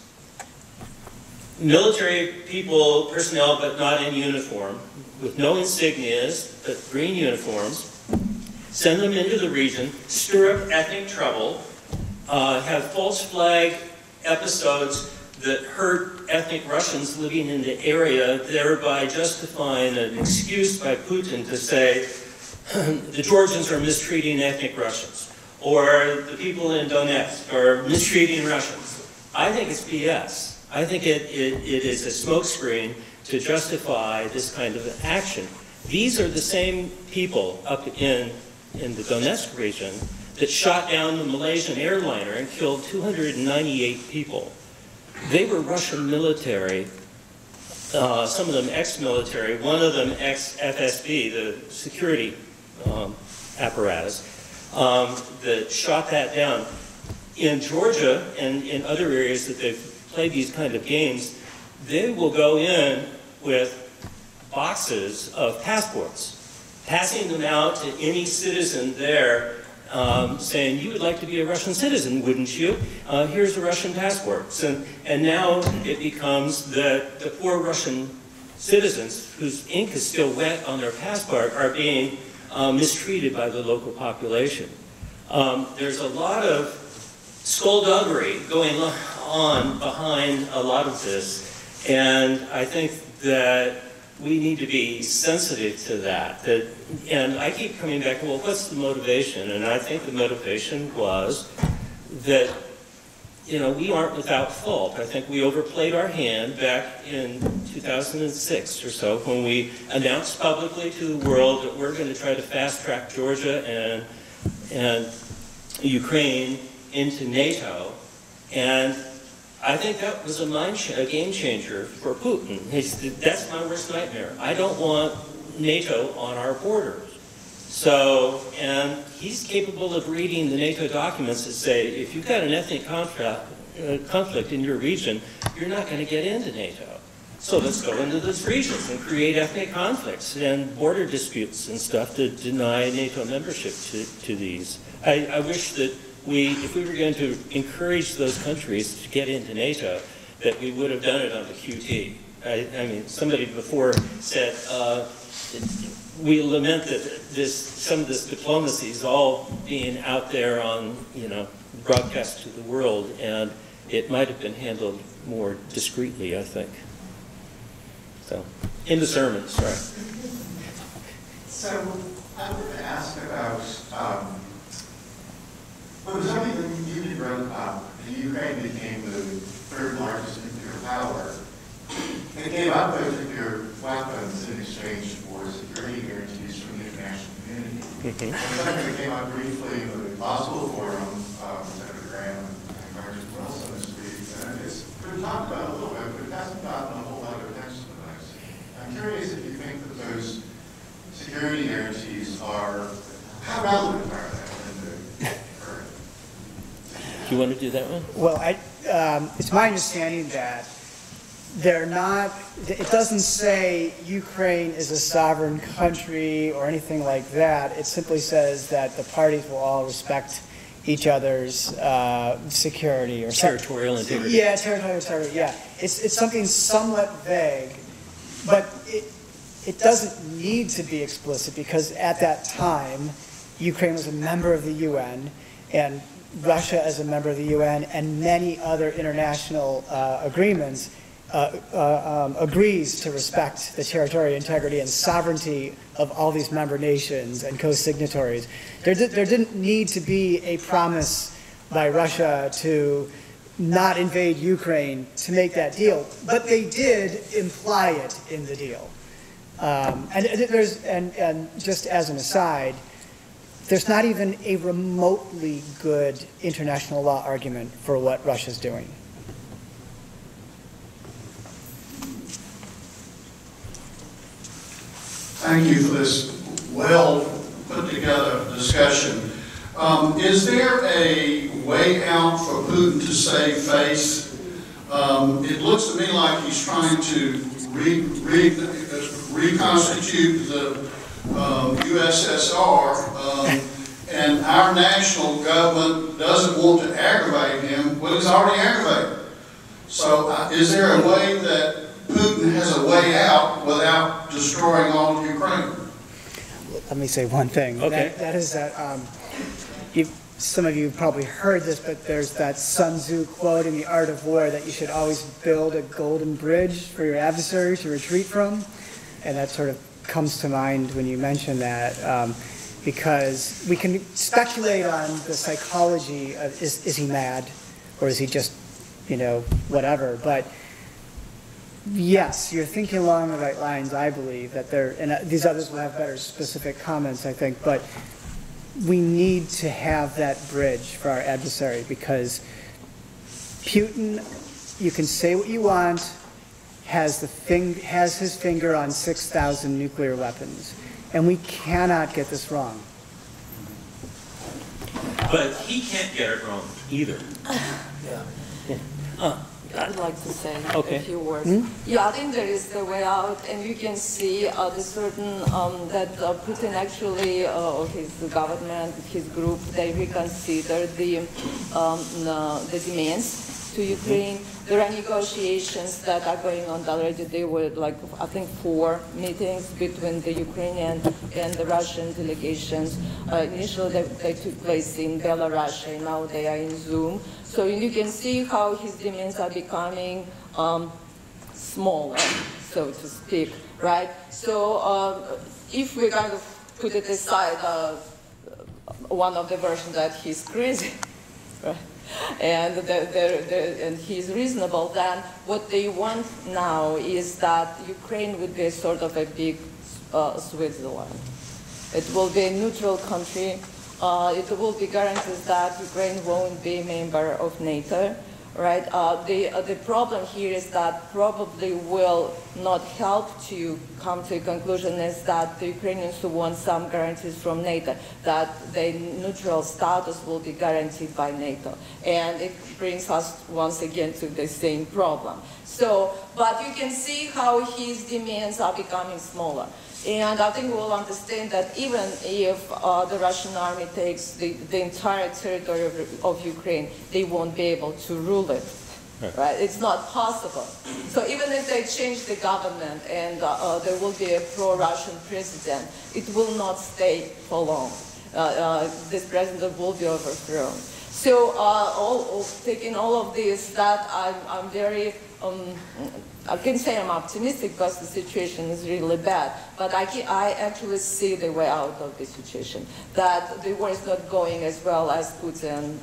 military people, personnel, but not in uniform, with no insignias, but green uniforms, send them into the region, stir up ethnic trouble, have false flag episodes that hurt ethnic Russians living in the area, thereby justifying an excuse by Putin to say the Georgians are mistreating ethnic Russians, or the people in Donetsk are mistreating Russians. I think it's BS. I think it is a smokescreen to justify this kind of action. These are the same people up in the Donetsk region that shot down the Malaysian airliner and killed 298 people. They were Russian military, some of them ex-military, one of them ex-FSB, the security apparatus, that shot that down. In Georgia and in other areas that they've played these kind of games, they will go in with boxes of passports, passing them out to any citizen there, saying, you would like to be a Russian citizen, wouldn't you? Here's a Russian passport. And now it becomes that the poor Russian citizens whose ink is still wet on their passport are being mistreated by the local population. There's a lot of skullduggery going on behind a lot of this, and I think that we need to be sensitive to that. And I keep coming back to, well, what's the motivation? And I think the motivation was that, you know, we aren't without fault. I think we overplayed our hand back in 2006 or so when we announced publicly to the world that we're going to try to fast-track Georgia and Ukraine into NATO. And I think that was a game changer for Putin. That's my worst nightmare. I don't want NATO on our borders. So, and he's capable of reading the NATO documents that say, if you've got an ethnic conflict in your region, you're not going to get into NATO. So let's go into those regions and create ethnic conflicts and border disputes and stuff to deny NATO membership to these. I wish that if we were going to encourage those countries to get into NATO, that we would have done it on the QT. I mean, somebody before said, we lament that some of this diplomacy is all being out there on, broadcast to the world, and it might have been handled more discreetly, I think. So, in the sermon, sorry. So, I wanted to ask about, when the Union broke up, and Ukraine became the third largest nuclear power, they gave up those nuclear weapons in exchange for security guarantees from the international community. And something that came up briefly in the Oslo Forum, Senator Graham and Congressman Wilson this week, and it's been talked about a little bit, but it hasn't gotten a whole lot of attention tonight. I'm curious if you think that those security guarantees are, how relevant are they in the current? Do you want to do that one? Well, it's my understanding that they're not, it doesn't say Ukraine is a sovereign country or anything like that. It simply says that the parties will all respect each other's security or territorial integrity. Yeah, territorial integrity, yeah. It's something somewhat vague, but it doesn't need to be explicit because at that time, Ukraine was a member of the UN, and Russia as a member of the UN and many other international agreements agrees to respect the territorial integrity and sovereignty of all these member nations and co-signatories. There didn't need to be a promise by Russia to not invade Ukraine to make that deal, but they did imply it in the deal. And just as an aside, there's not even a remotely good international law argument for what Russia's doing. Thank you for this well put together discussion. Is there a way out for Putin to save face? It looks to me like he's trying to reconstitute the USSR, and our national government doesn't want to aggravate him, well, he's already aggravated. So is there a way that Putin has a way out without destroying all of Ukraine? Let me say one thing. Okay. That is that some of you have probably heard this, but there's that Sun Tzu quote in The Art of War that you should always build a golden bridge for your adversary to retreat from. And that sort of comes to mind when you mention that, because we can speculate on the psychology of is he mad or is he just, whatever. But yes, you're thinking along the right lines, I believe, that and these others will have better specific comments, I think, but we need to have that bridge for our adversary because Putin, you can say what you want, has his finger on 6,000 nuclear weapons, and we cannot get this wrong. But he can't get it wrong either. I'd like to say Okay. a few words. Yeah, I think there is the way out, and you can see the certain that Putin actually, or his government, his group, they reconsider the demands to Ukraine. There are negotiations that are going on already. There were, I think, 4 meetings between the Ukrainian and the Russian delegations. Initially, they took place in Belarus, and now they are in Zoom. So you can see how his demands are becoming smaller, so to speak, right? So if we kind of put it aside, one of the versions that he's crazy, right? And he's reasonable, then what they want now is that Ukraine would be sort of a big Switzerland. It will be a neutral country. It will be guaranteed that Ukraine won't be a member of NATO, right? The problem here is that probably will not help to come to a conclusion is that the Ukrainians want some guarantees from NATO, that the neutral status will be guaranteed by NATO. And it brings us once again to the same problem. So, but you can see how his demands are becoming smaller. And I think we'll understand that even if the Russian army takes the entire territory of Ukraine, they won't be able to rule it. Right? It's not possible. So even if they change the government and there will be a pro-Russian president, it will not stay for long. This president will be overthrown. So taking all of this, that I'm very, I can say I'm optimistic because the situation is really bad, but I actually see the way out of this situation, that the war is not going as well as Putin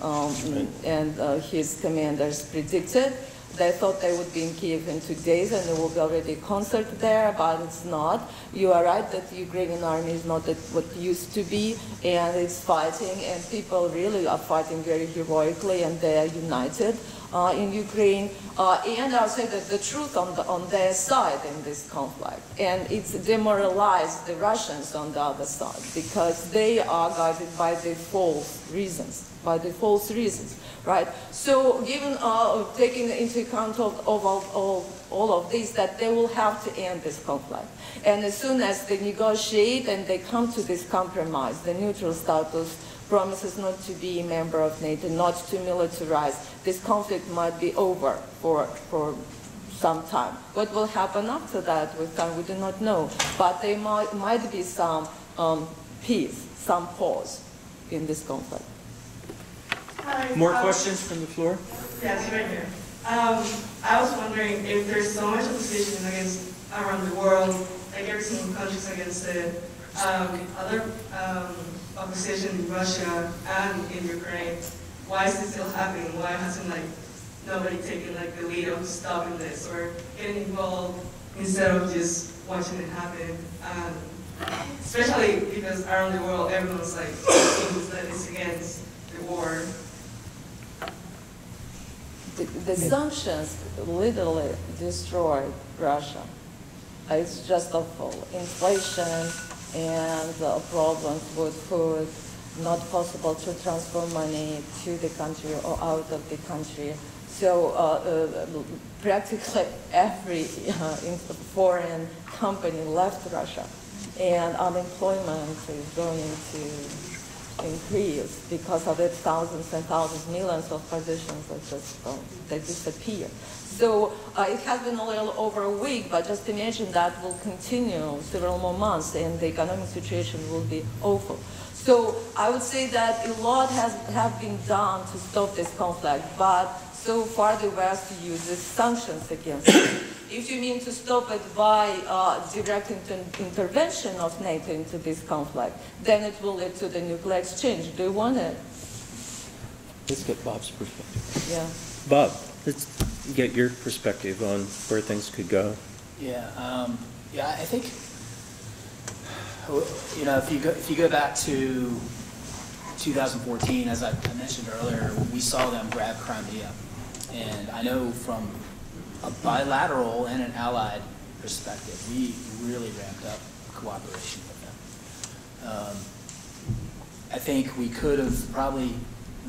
and his commanders predicted. They thought they would be in Kiev in 2 days and there will be already a concert there, but it's not. You are right that the Ukrainian army is not what it used to be, and it's fighting, and people really are fighting very heroically, and they are united in Ukraine. And I'll say that the truth on their side in this conflict, and it's demoralized the Russians on the other side, because they are guided by the false reasons. Right? So given, taking into account of all of this, that they will have to end this conflict. And as soon as they negotiate and they come to this compromise, the neutral status promises not to be a member of NATO, not to militarize, this conflict might be over for some time. What will happen after that with time, we do not know. But there might be some peace, some pause in this conflict. Hi, More questions from the floor? Yes, right here. I was wondering if there's so much opposition against around the world, like every single country's against the other opposition in Russia and in Ukraine. Why is this still happening? Why hasn't nobody taken the lead of stopping this or getting involved instead of just watching it happen? Especially because around the world everyone's seems that it's against the war. The sanctions literally destroyed Russia. It's just awful. Inflation and problems with food, not possible to transfer money to the country or out of the country. So practically every foreign company left Russia, and unemployment is going to increase because of the thousands and thousands, millions of positions that disappear. So it has been a little over a week, but just imagine that will continue several more months and the economic situation will be awful. So I would say that a lot have been done to stop this conflict, but so far the West uses sanctions against it. If you mean to stop it by direct intervention of NATO into this conflict, then it will lead to the nuclear exchange. Do you want it? Let's get Bob's perspective. Yeah. Bob, let's get your perspective on where things could go. Yeah, I think, you know, if you go back to 2014, as I mentioned earlier, we saw them grab Crimea, and I know from a bilateral and an allied perspective, we really ramped up cooperation with them. I think we could have probably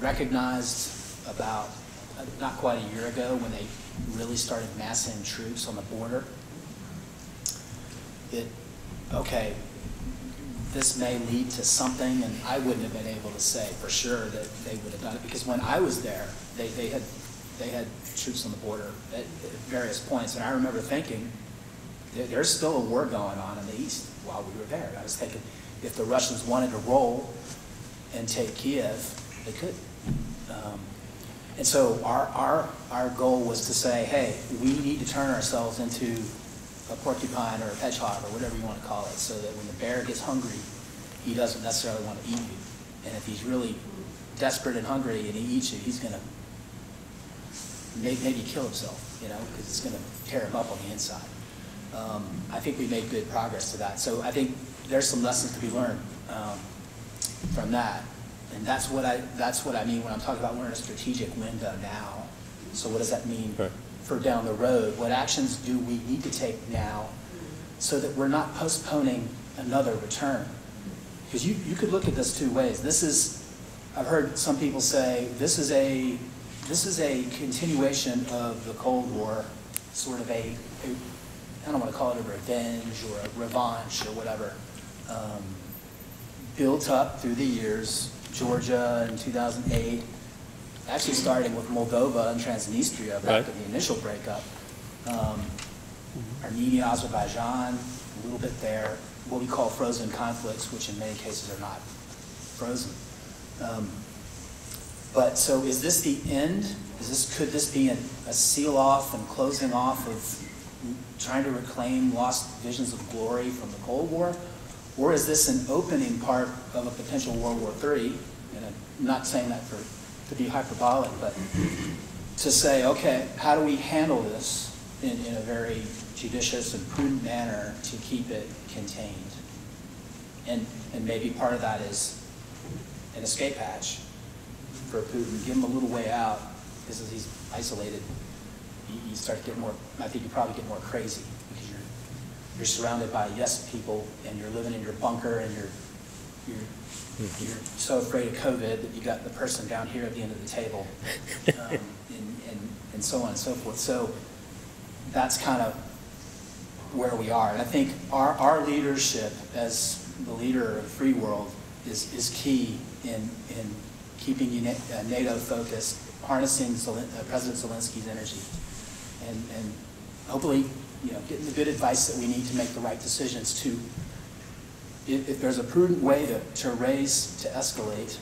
recognized about not quite a year ago when they really started massing troops on the border that, okay, this may lead to something, and I wouldn't have been able to say for sure that they would have done it, because when I was there, they had troops on the border at various points, and I remember thinking, there's still a war going on in the east while we were there. I was thinking, if the Russians wanted to roll and take Kiev, they could. And so our goal was to say, hey, we need to turn ourselves into a porcupine or a hedgehog or whatever you want to call it, so that when the bear gets hungry, he doesn't necessarily want to eat you. And if he's really desperate and hungry and he eats you, he's going to maybe kill himself, you know, because it's going to tear him up on the inside. I think we made good progress to that. So I think there's some lessons to be learned from that. And that's what I mean when I'm talking about we're in a strategic window now. So what does that mean for down the road? What actions do we need to take now so that we're not postponing another return? Because you could look at this two ways. This is, I've heard some people say, this is a continuation of the Cold War, sort of I don't want to call it a revenge or a revanche or whatever, built up through the years. Georgia in 2008, actually starting with Moldova and Transnistria back in the initial breakup. Armenia, Azerbaijan, a little bit there. What we call frozen conflicts, which in many cases are not frozen. But so is this the end? Could this be a seal off and closing off of trying to reclaim lost visions of glory from the Cold War? Or is this an opening part of a potential World War III? And I'm not saying that to be hyperbolic, but to say, okay, how do we handle this in a very judicious and prudent manner to keep it contained? And maybe part of that is an escape hatch for Putin. Give him a little way out, because as he's isolated, you start to get more, I think you probably get more crazy, because you're surrounded by yes people, and you're living in your bunker, and you're so afraid of COVID that you got the person down here at the end of the table, and so on and so forth. So that's kind of where we are. And I think our leadership as the leader of the free world is key in keeping NATO focused, harnessing President Zelensky's energy, and hopefully, you know, getting the good advice that we need to make the right decisions to, if there's a prudent way to raise, to escalate,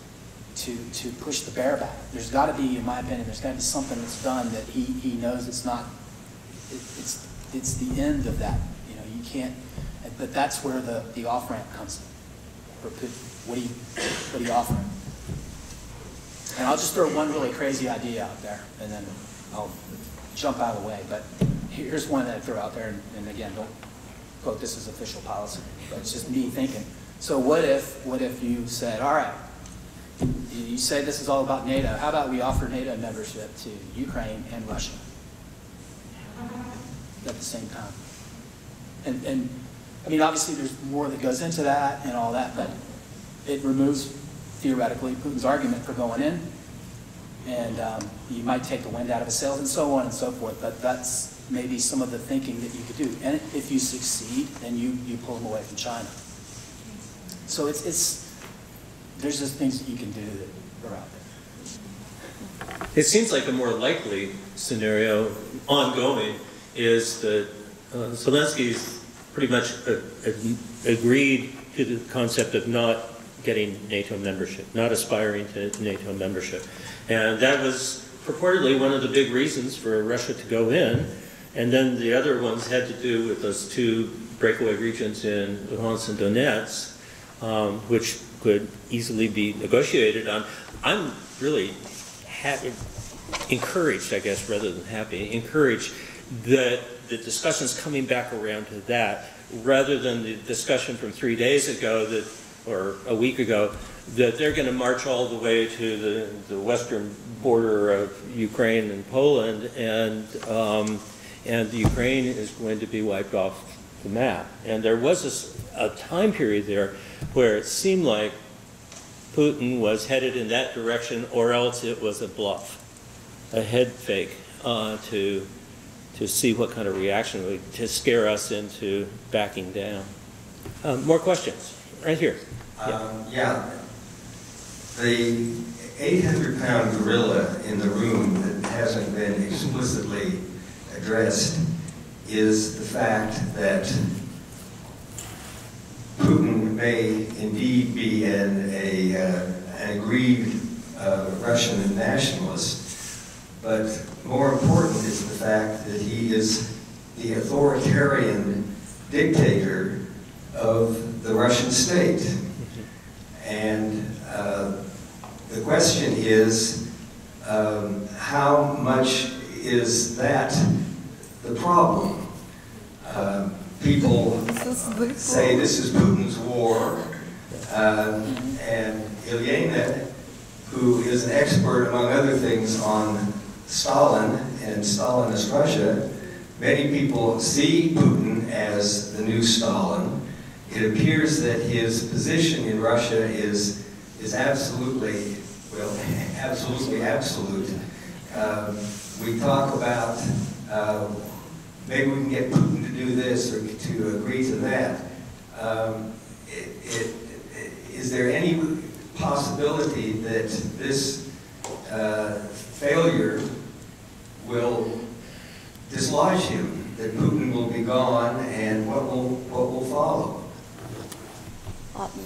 to push the bear back. There's got to be, in my opinion, there's got to be something that's done that he knows it's not, it's the end of that. You know, you can't, but that's where the off-ramp comes in. What do you offer him? And I'll just throw one really crazy idea out there, and then I'll jump out of the way. But here's one that I throw out there, and again, don't quote this as official policy, but it's just me thinking. So what if you said, all right, you say this is all about NATO. How about we offer NATO membership to Ukraine and Russia at the same time? And I mean, obviously there's more that goes into that and all that, but it removes, theoretically, Putin's argument for going in, and you might take the wind out of his sails and so on and so forth, but that's maybe some of the thinking that you could do. And if you succeed, then you pull them away from China. So it's there's just things that you can do that are out there. It seems like a more likely scenario, ongoing, is that Zelensky's pretty much agreed to the concept of not getting NATO membership, not aspiring to NATO membership. And that was purportedly one of the big reasons for Russia to go in. And then the other ones had to do with those two breakaway regions in Luhansk and Donetsk, which could easily be negotiated on. I'm really happy, encouraged, I guess, rather than happy, encouraged that the discussion's coming back around to that, rather than the discussion from 3 days ago that, or a week ago, that they're going to march all the way to the western border of Ukraine and Poland, and the Ukraine is going to be wiped off the map. And there was a time period there where it seemed like Putin was headed in that direction, or else it was a bluff, a head fake, to see what kind of reaction would, to scare us into backing down. More questions? Right here. Yeah. The 800-pound gorilla in the room that hasn't been explicitly addressed is the fact that Putin may indeed be an aggrieved Russian nationalist, but more important is the fact that he is the authoritarian dictator of the Russian state. And the question is, how much is that the problem? People say this is Putin's war, and Elena, who is an expert, among other things, on Stalin and Stalinist Russia, many people see Putin as the new Stalin. It appears that his position in Russia is absolutely, well, absolutely absolute. We talk about maybe we can get Putin to do this or to agree to that. Is there any possibility that this failure will dislodge him, that Putin will be gone, and what will follow?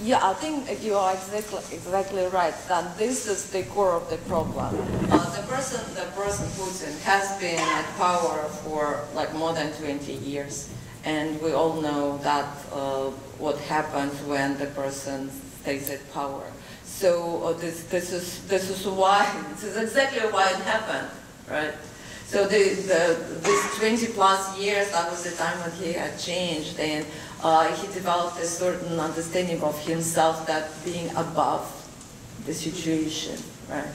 Yeah, I think you are exactly right. That this is the core of the problem. The person Putin has been at power for like more than 20 years, and we all know that what happens when the person stays at power. So this is why, this is exactly why it happened, right? So this 20 plus years, that was the time when he had changed, and he developed a certain understanding of himself, that being above the situation, right?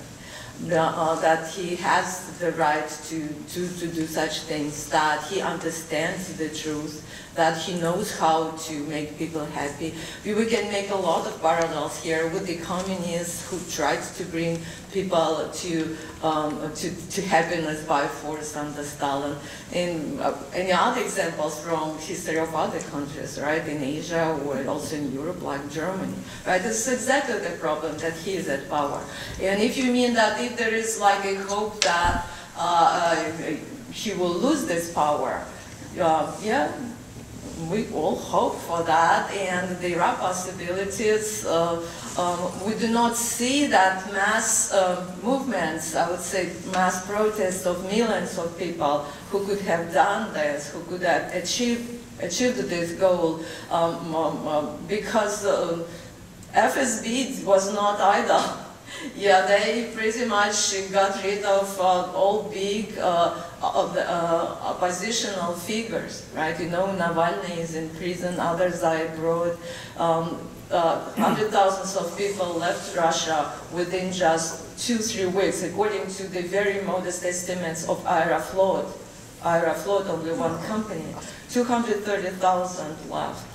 That he has the right to do such things, that he understands the truth, that he knows how to make people happy. We can make a lot of parallels here with the communists who tried to bring people to happiness by force under Stalin. And any other examples from history of other countries, right, in Asia or also in Europe, like Germany, right? This is exactly the problem, that he is at power. And if you mean that if there is like a hope that he will lose this power, yeah, we all hope for that, and there are possibilities. We do not see that mass movements, I would say mass protests of millions of people who could have done this, who could have achieved this goal, because FSB was not idle. Yeah, they pretty much got rid of all big oppositional figures, right? You know, Navalny is in prison, others are abroad. Hundreds of thousands of people left Russia within just 2-3 weeks, according to the very modest estimates of Aeroflot. Aeroflot, only one company, 230,000 left.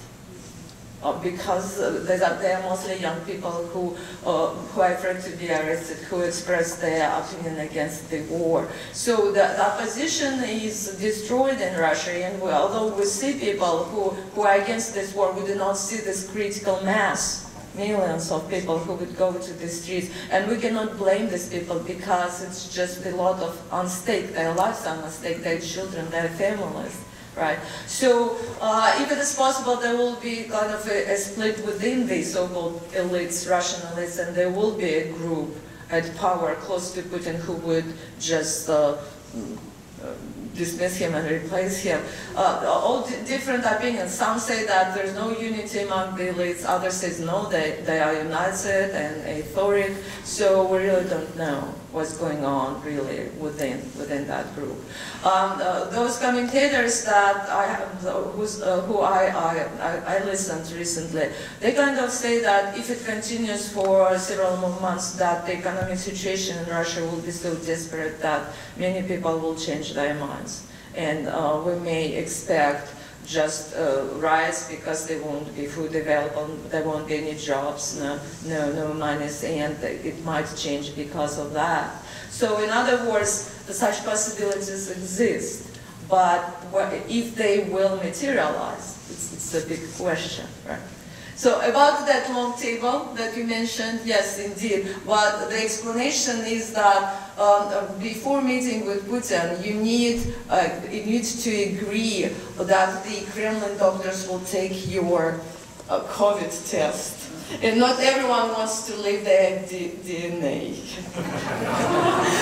Because they are mostly young people who are afraid to be arrested, who express their opinion against the war. So the opposition is destroyed in Russia, and although we see people who are against this war, we do not see this critical mass millions of people who would go to the streets. And we cannot blame these people because it's just a lot of on stake, their lives are on stake, their children, their families. Right. So if it is possible, there will be kind of a split within the so-called elites, Russian elites, and there will be a group at power close to Putin who would just dismiss him and replace him. All different opinions. Some say that there's no unity among the elites. Others say no, they are united and a third. So we really don't know what's going on really within that group. Those commentators that I have, who I listened recently, they kind of say that if it continues for several more months, that the economic situation in Russia will be so desperate that many people will change their minds. And we may expect just riots because there won't be food available, there won't be any jobs, no money, and it might change because of that. So in other words, such possibilities exist, but if they will materialize, it's a big question, right? So about that long table that you mentioned, yes, indeed. But the explanation is that before meeting with Putin, you need to agree that the Kremlin doctors will take your COVID test. And not everyone wants to leave their DNA.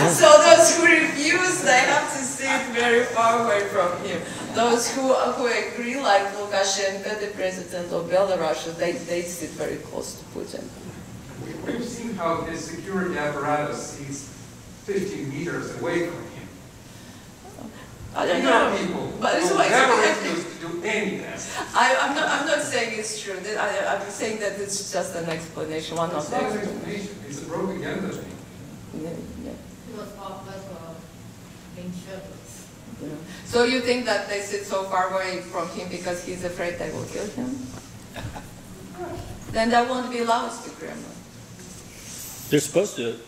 So those who refuse, they have to sit very far away from him. Those who agree, like Lukashenko, the president of Belarus, they sit very close to Putin. We've seen how his security apparatus is 15 meters away from him. I don't There know. are people But it's who like, never refuse to do any test. I'm not saying it's true. I'm saying that it's just an explanation, one of It's the not an explanations. explanation, it's a propaganda thing. Yeah. Yeah. So you think that they sit so far away from him because he's afraid they will kill him? Then they won't be allowed to Kremlin. They're supposed to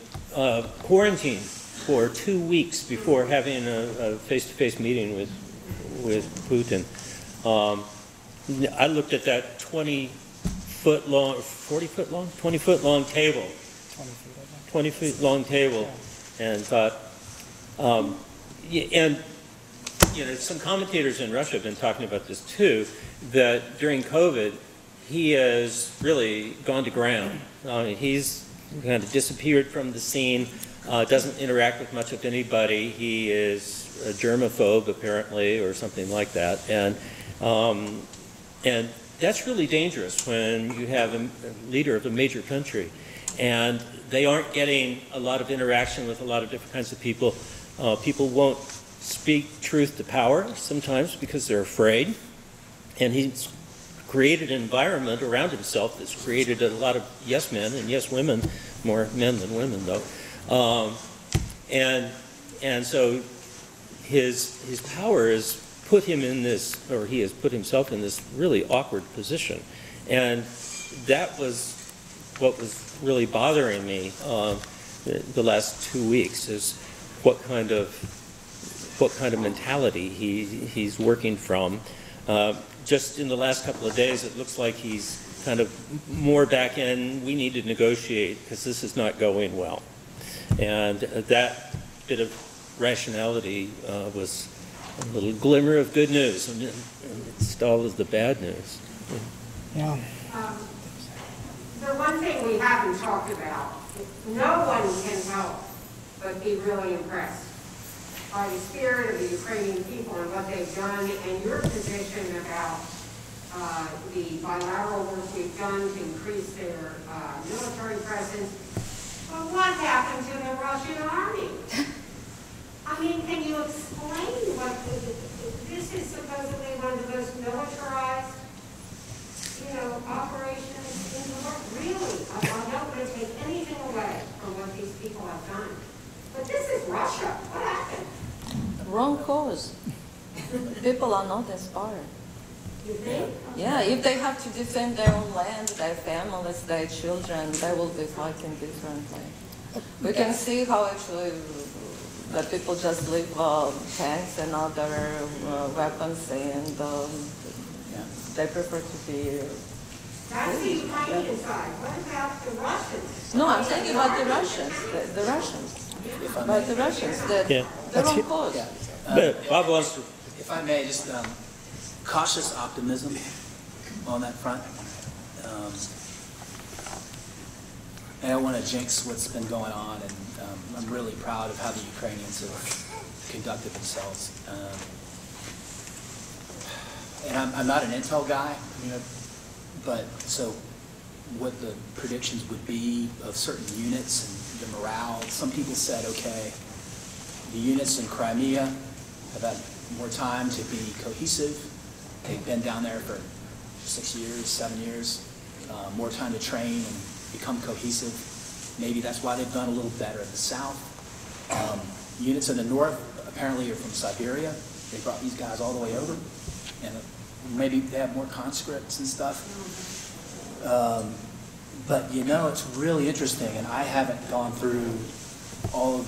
quarantine for 2 weeks before having a face-to-face meeting with Putin. I looked at that 20-foot long, 40-foot long, 20-foot long table, 20-foot long table, and thought, and you know, some commentators in Russia have been talking about this too, that during COVID, he has really gone to ground. He's kind of disappeared from the scene, doesn't interact with much of anybody. He is a germaphobe, apparently, or something like that. And that's really dangerous when you have a leader of a major country. And they aren't getting a lot of interaction with a lot of different kinds of people. People won't speak truth to power sometimes because they're afraid. And he's created an environment around himself that's created a lot of yes men and yes women, more men than women though. And so his power has put him in this, or he has put himself in this really awkward position. And that was what was really bothering me the last 2 weeks, is what kind of mentality he's working from. Just in the last couple of days, it looks like he's kind of more back in, we need to negotiate because this is not going well. And that bit of rationality was a little glimmer of good news, and it's all of the bad news. Yeah. The one thing we haven't talked about, no one can help but be really impressed by the spirit of the Ukrainian people and what they've done, and your position about the bilateral work we've done to increase their military presence. But what happened to the Russian army? I mean, can you explain what this is supposedly one of the most militarized, operations in the world? Really, I'm not going to take anything away from what these people have done. But this is Russia. What happened? Wrong cause. People are not inspired. You think? Yeah, if they have to defend their own land, their families, their children, they will be fighting differently. We can see how actually that people just leave tanks and other weapons, and they prefer to be That's the Ukrainian side. What about the Russians? No, I'm thinking about the Russians. The Russians. About the Russians. They're on cause. Bob wants to. If I may, just cautious optimism on that front. I don't want to jinx what's been going on, and I'm really proud of how the Ukrainians have conducted themselves. And I'm not an intel guy, but so what the predictions would be of certain units and the morale. Some people said, okay, the units in Crimea have had more time to be cohesive. They've been down there for 6 years, 7 years, more time to train and become cohesive. Maybe that's why they've done a little better in the south. Units in the north apparently are from Siberia. They brought these guys all the way over, and maybe they have more conscripts and stuff. But it's really interesting, and I haven't gone through all of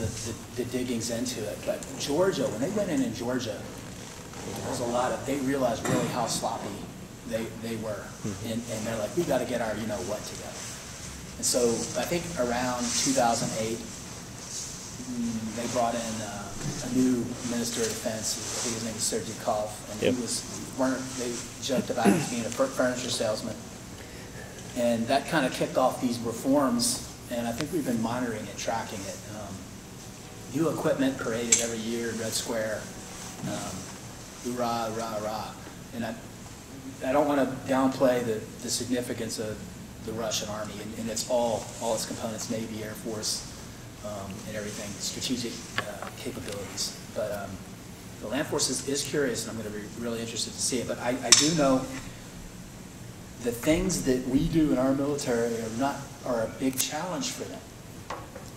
the diggings into it. But Georgia, when they went in Georgia, there was a lot of, they realized really how sloppy they were, and they're like, we got to get our what together. And so I think around 2008, they brought in a new minister of defense. I think his name was Sergeyakov, and they joked about him being a furniture salesman. And that kind of kicked off these reforms, and I think we've been monitoring it, tracking it. New equipment paraded every year in Red Square. Hoorah, rah, rah. And I don't want to downplay the significance of the Russian army, and it's all its components, Navy, Air Force, and everything, strategic capabilities. But the land force is curious, and I'm going to be really interested to see it. But I do know the things that we do in our military are a big challenge for them.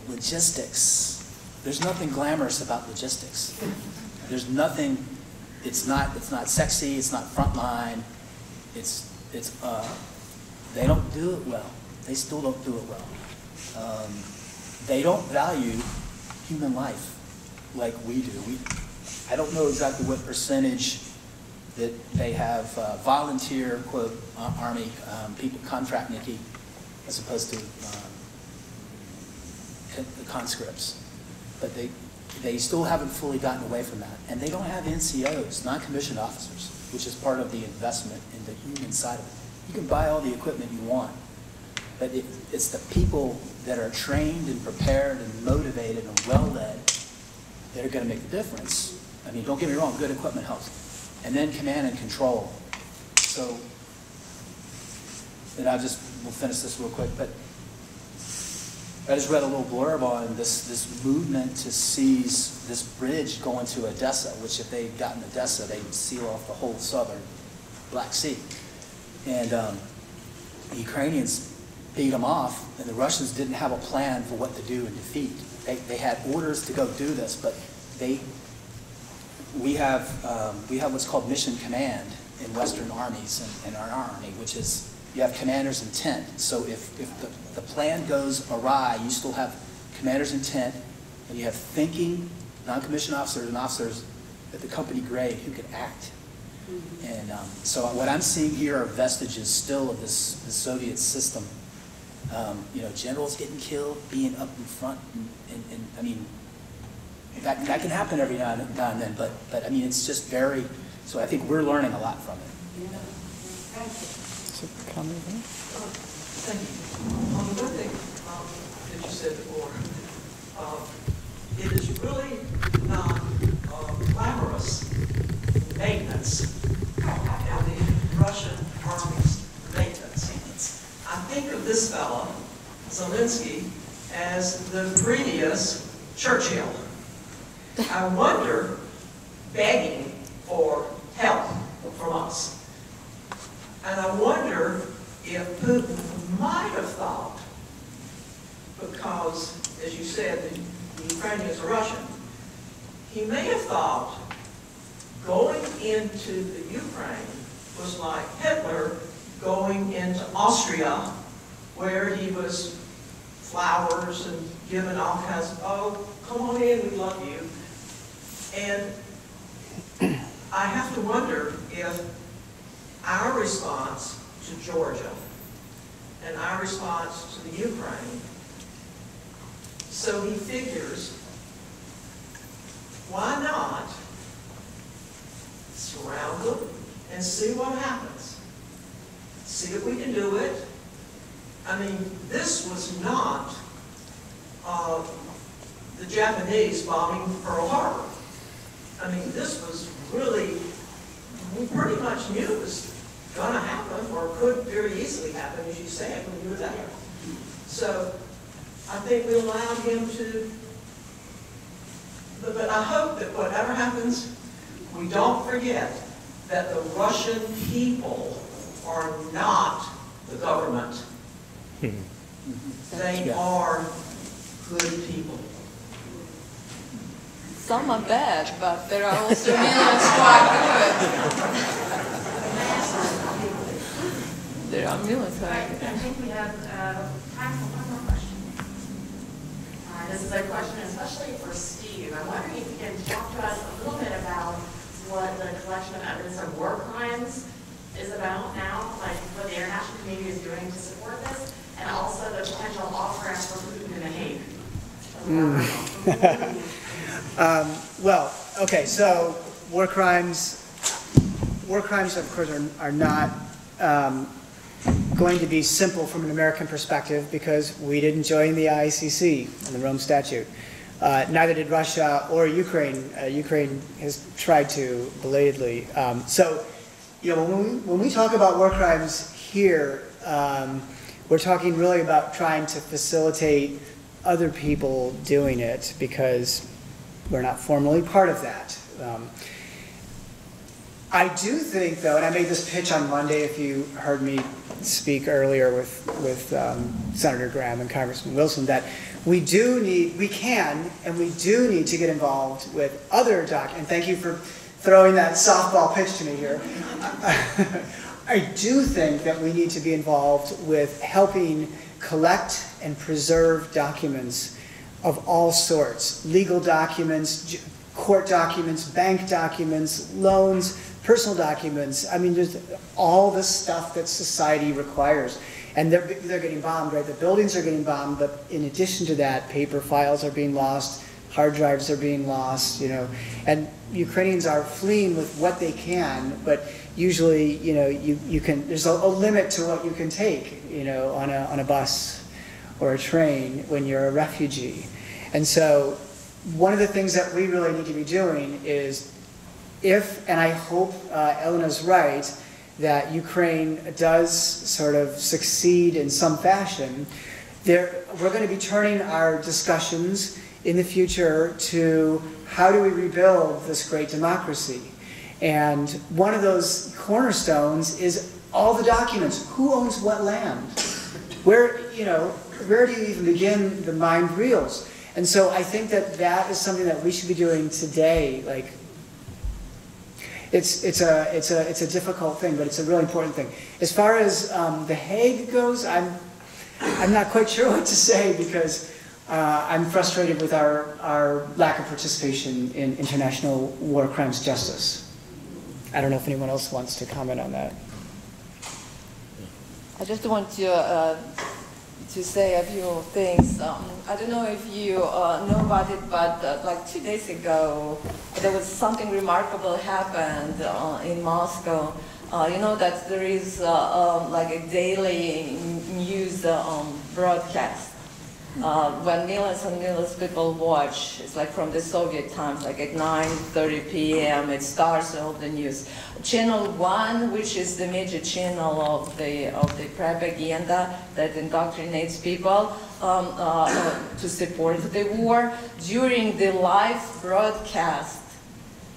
Logistics. There's nothing glamorous about logistics. There's nothing. It's not sexy. It's not frontline. They don't do it well. They still don't do it well. They don't value human life like we do. I don't know exactly what percentage that they have volunteer, quote, army people, contract Nikki, as opposed to the conscripts. But they still haven't fully gotten away from that. And they don't have NCOs, non-commissioned officers, which is part of the investment in the human side of it. You can buy all the equipment you want, but it's the people that are trained and prepared and motivated and well-led that are going to make the difference. I mean, don't get me wrong, good equipment helps. And then command and control. So, and we'll finish this real quick, but I just read a little blurb on this movement to seize this bridge going to Odessa, which if they'd gotten Odessa, they'd seal off the whole southern Black Sea. And the Ukrainians beat them off, and the Russians didn't have a plan for what to do and defeat. They had orders to go do this, but we have what's called mission command in Western armies and our army, which is you have commander's intent. So if the plan goes awry, you still have commander's intent, and you have thinking non-commissioned officers and officers at the company grade who can act. And so what I'm seeing here are vestiges still of the Soviet system. Generals getting killed, being up in front, and I mean, that can happen every now and then, but I mean, it's just very, so I think we're learning a lot from it. Yeah. Thank you. Comment there? Thank you. On the one thing that you said before, it is really not glamorous maintenance and the Russian army's maintenance. I think of this fella, Zelensky, as the previous Churchill. I wonder, begging for help from us. And I wonder if Putin might have thought, because, as you said, the Ukrainians are Russian, he may have thought going into the Ukraine was like Hitler going into Austria, where he was flowers and given all kinds of, oh, come on in, we love you. And I have to wonder if our response to Georgia and our response to the Ukraine. So he figures, why not surround them and see what happens? See if we can do it. I mean, this was not the Japanese bombing Pearl Harbor. I mean, this was really, we pretty much knew it was going to happen, or could very easily happen, as you said, when you were there. So I think we allowed him to, but I hope that whatever happens, we don't forget that the Russian people are not the government. They are good people. Some are bad, but there are also millions who are good. There are millions who are I good. think we have time for one more question. This is a question especially for Steve. I'm wondering if you can talk to us a little bit about what the collection of evidence of war crimes is about now, like what the international community is doing to support this, and also the potential off-ramps for Putin in The Hague. Well, okay, so war crimes, of course, are not going to be simple from an American perspective because we didn't join the ICC and the Rome Statute. Neither did Russia or Ukraine. Ukraine has tried to belatedly. So, you know, when we talk about war crimes here, we're talking really about trying to facilitate other people doing it because we're not formally part of that. I do think, though, and I made this pitch on Monday if you heard me speak earlier with Senator Graham and Congressman Wilson, that we do need to get involved with other and thank you for throwing that softball pitch to me here. I do think that we need to be involved with helping collect and preserve documents of all sorts, legal documents, court documents, bank documents, loans, personal documents. I mean, there's all this stuff that society requires. And they're getting bombed, right? The buildings are getting bombed, but in addition to that, paper files are being lost, hard drives are being lost, you know. And Ukrainians are fleeing with what they can, but usually, you know, you can, there's a limit to what you can take, you know, on a bus or a train when you're a refugee. And so one of the things that we really need to be doing is and I hope Elena's right, that Ukraine does sort of succeed in some fashion, we're going to be turning our discussions in the future to how do we rebuild this great democracy. And one of those cornerstones is all the documents. Who owns what land? Where do you even begin the mind reels? And so I think that is something that we should be doing today. Like, it's a difficult thing, but it's a really important thing. As far as The Hague goes, I'm not quite sure what to say because I'm frustrated with our lack of participation in international war crimes justice. I don't know if anyone else wants to comment on that. I just want to say a few things. I don't know if you know about it, but like 2 days ago, there was something remarkable happened in Moscow. You know that there is like a daily news broadcast. When millions and millions of people watch, it's like from the Soviet times, like at 9:30 p.m. it starts all the news. Channel 1, which is the major channel of the propaganda that indoctrinates people to support the war. During the live broadcast,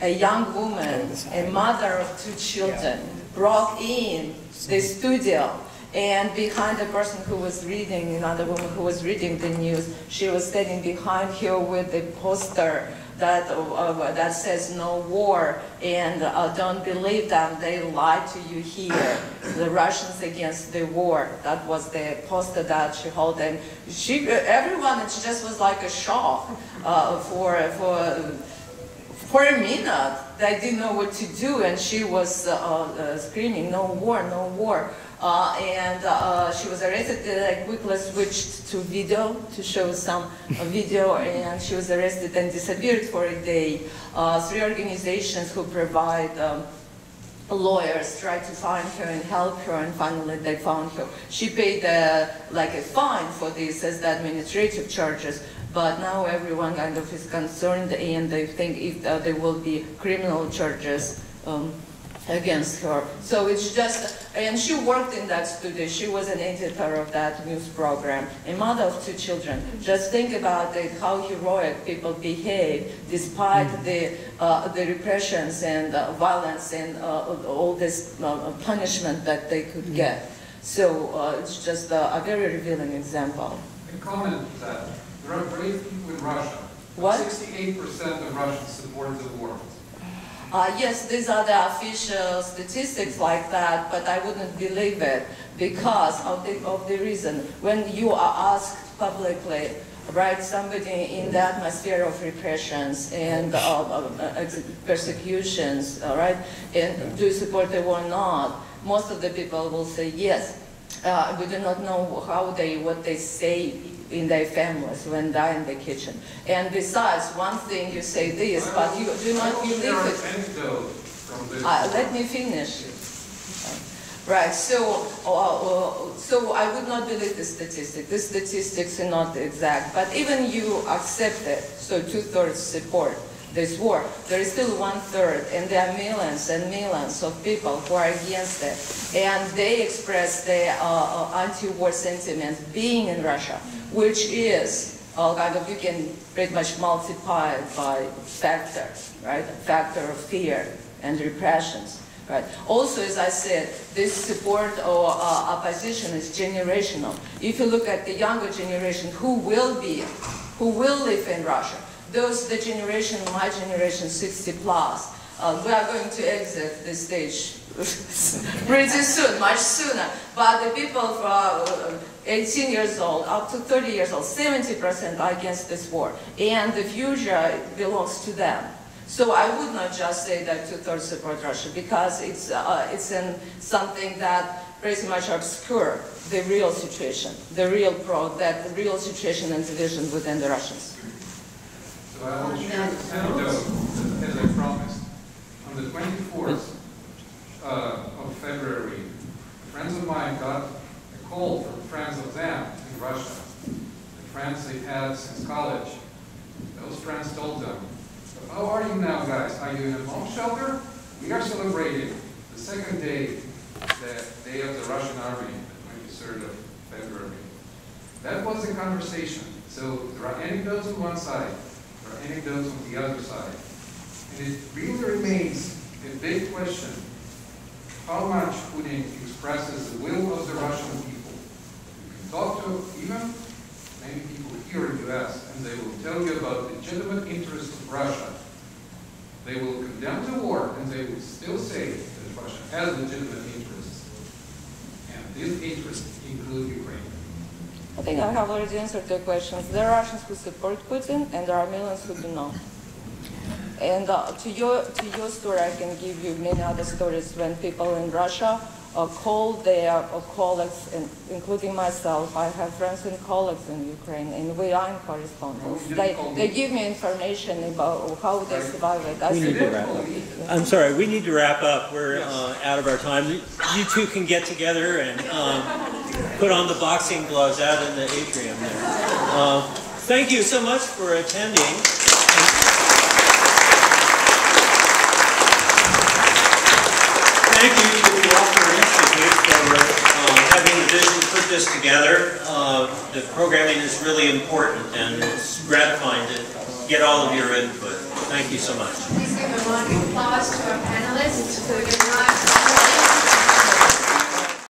a young woman, a mother of 2 children, broke in the studio. And behind the person who was reading, another woman who was reading the news, she was standing behind her with a poster that says no war, and don't believe them, they lie to you here, the Russians against the war. That was the poster that she held, and everyone, it just was like a shock for a minute. They didn't know what to do, and she was screaming, no war, no war. She was arrested. I quickly switched to video to show some video, and she was arrested and disappeared for a day. 3 organizations who provide lawyers tried to find her and help her, and finally they found her. She paid like a fine for this as the administrative charges, but now everyone kind of is concerned, and they think if there will be criminal charges against her. So it's just, and she worked in that studio. She was an editor of that news program, a mother of 2 children. Just think about it, how heroic people behave despite the repressions and violence and all this punishment that they could get. So it's just a very revealing example. A comment that there are brave people in Russia. What? 68% of Russians support the war. Yes, these are the official statistics like that, but I wouldn't believe it because of the reason. When you are asked publicly, right, somebody in the atmosphere of repressions and persecutions, right, and do you support the war or not, most of the people will say yes. We do not know what they say in their families when they're in the kitchen. And besides, one thing you say this, but you do not believe it. Let me finish. Right, so I would not believe the statistic. The statistics are not exact, but even you accept it, so 2/3 support this war, there is still 1/3, and there are millions and millions of people who are against it, and they express their anti-war sentiment being in Russia, which is kind of, you can pretty much multiply it by factor, right? A factor of fear and repressions, right? Also, as I said, this support or opposition is generational. If you look at the younger generation who will live in Russia, the generation, my generation, 60 plus, we are going to exit this stage pretty soon, much sooner. But the people from 18 years old up to 30 years old, 70% are against this war. And the future belongs to them. So I would not just say that 2/3 support Russia, because it's something that pretty much obscure the real situation, the real situation and division within the Russians. So I will share this anecdote, as I promised. On the 24th of February, friends of mine got a call from friends of them in Russia, the friends they had since college. Those friends told them, "How are you now, guys? Are you in a bomb shelter? We are celebrating the 2nd day, the day of the Russian army, the 23rd of February." That was the conversation. So there are anecdotes on one side, there are anecdotes on the other side. And it really remains a big question how much Putin expresses the will of the Russian people. You can talk to even many people here in the US, and they will tell you about legitimate interests of Russia. They will condemn the war, and they will still say that Russia has legitimate interests. And these interests include Ukraine. I think I have already answered your questions. There are Russians who support Putin, and there are millions who do not. And to your story, I can give you many other stories when people in Russia call their colleagues, including myself. I have friends and colleagues in Ukraine, and we are in correspondence. They give me information about how they survive it. We need to wrap up. I'm sorry, we need to wrap up. We're out of our time. You two can get together and put on the boxing gloves out in the atrium there. Thank you so much for attending. Thank you to the Walker Institute for having the vision to put this together. The programming is really important, and it's gratifying to get all of your input. Thank you so much. Please give a round of applause to our panelists for your time.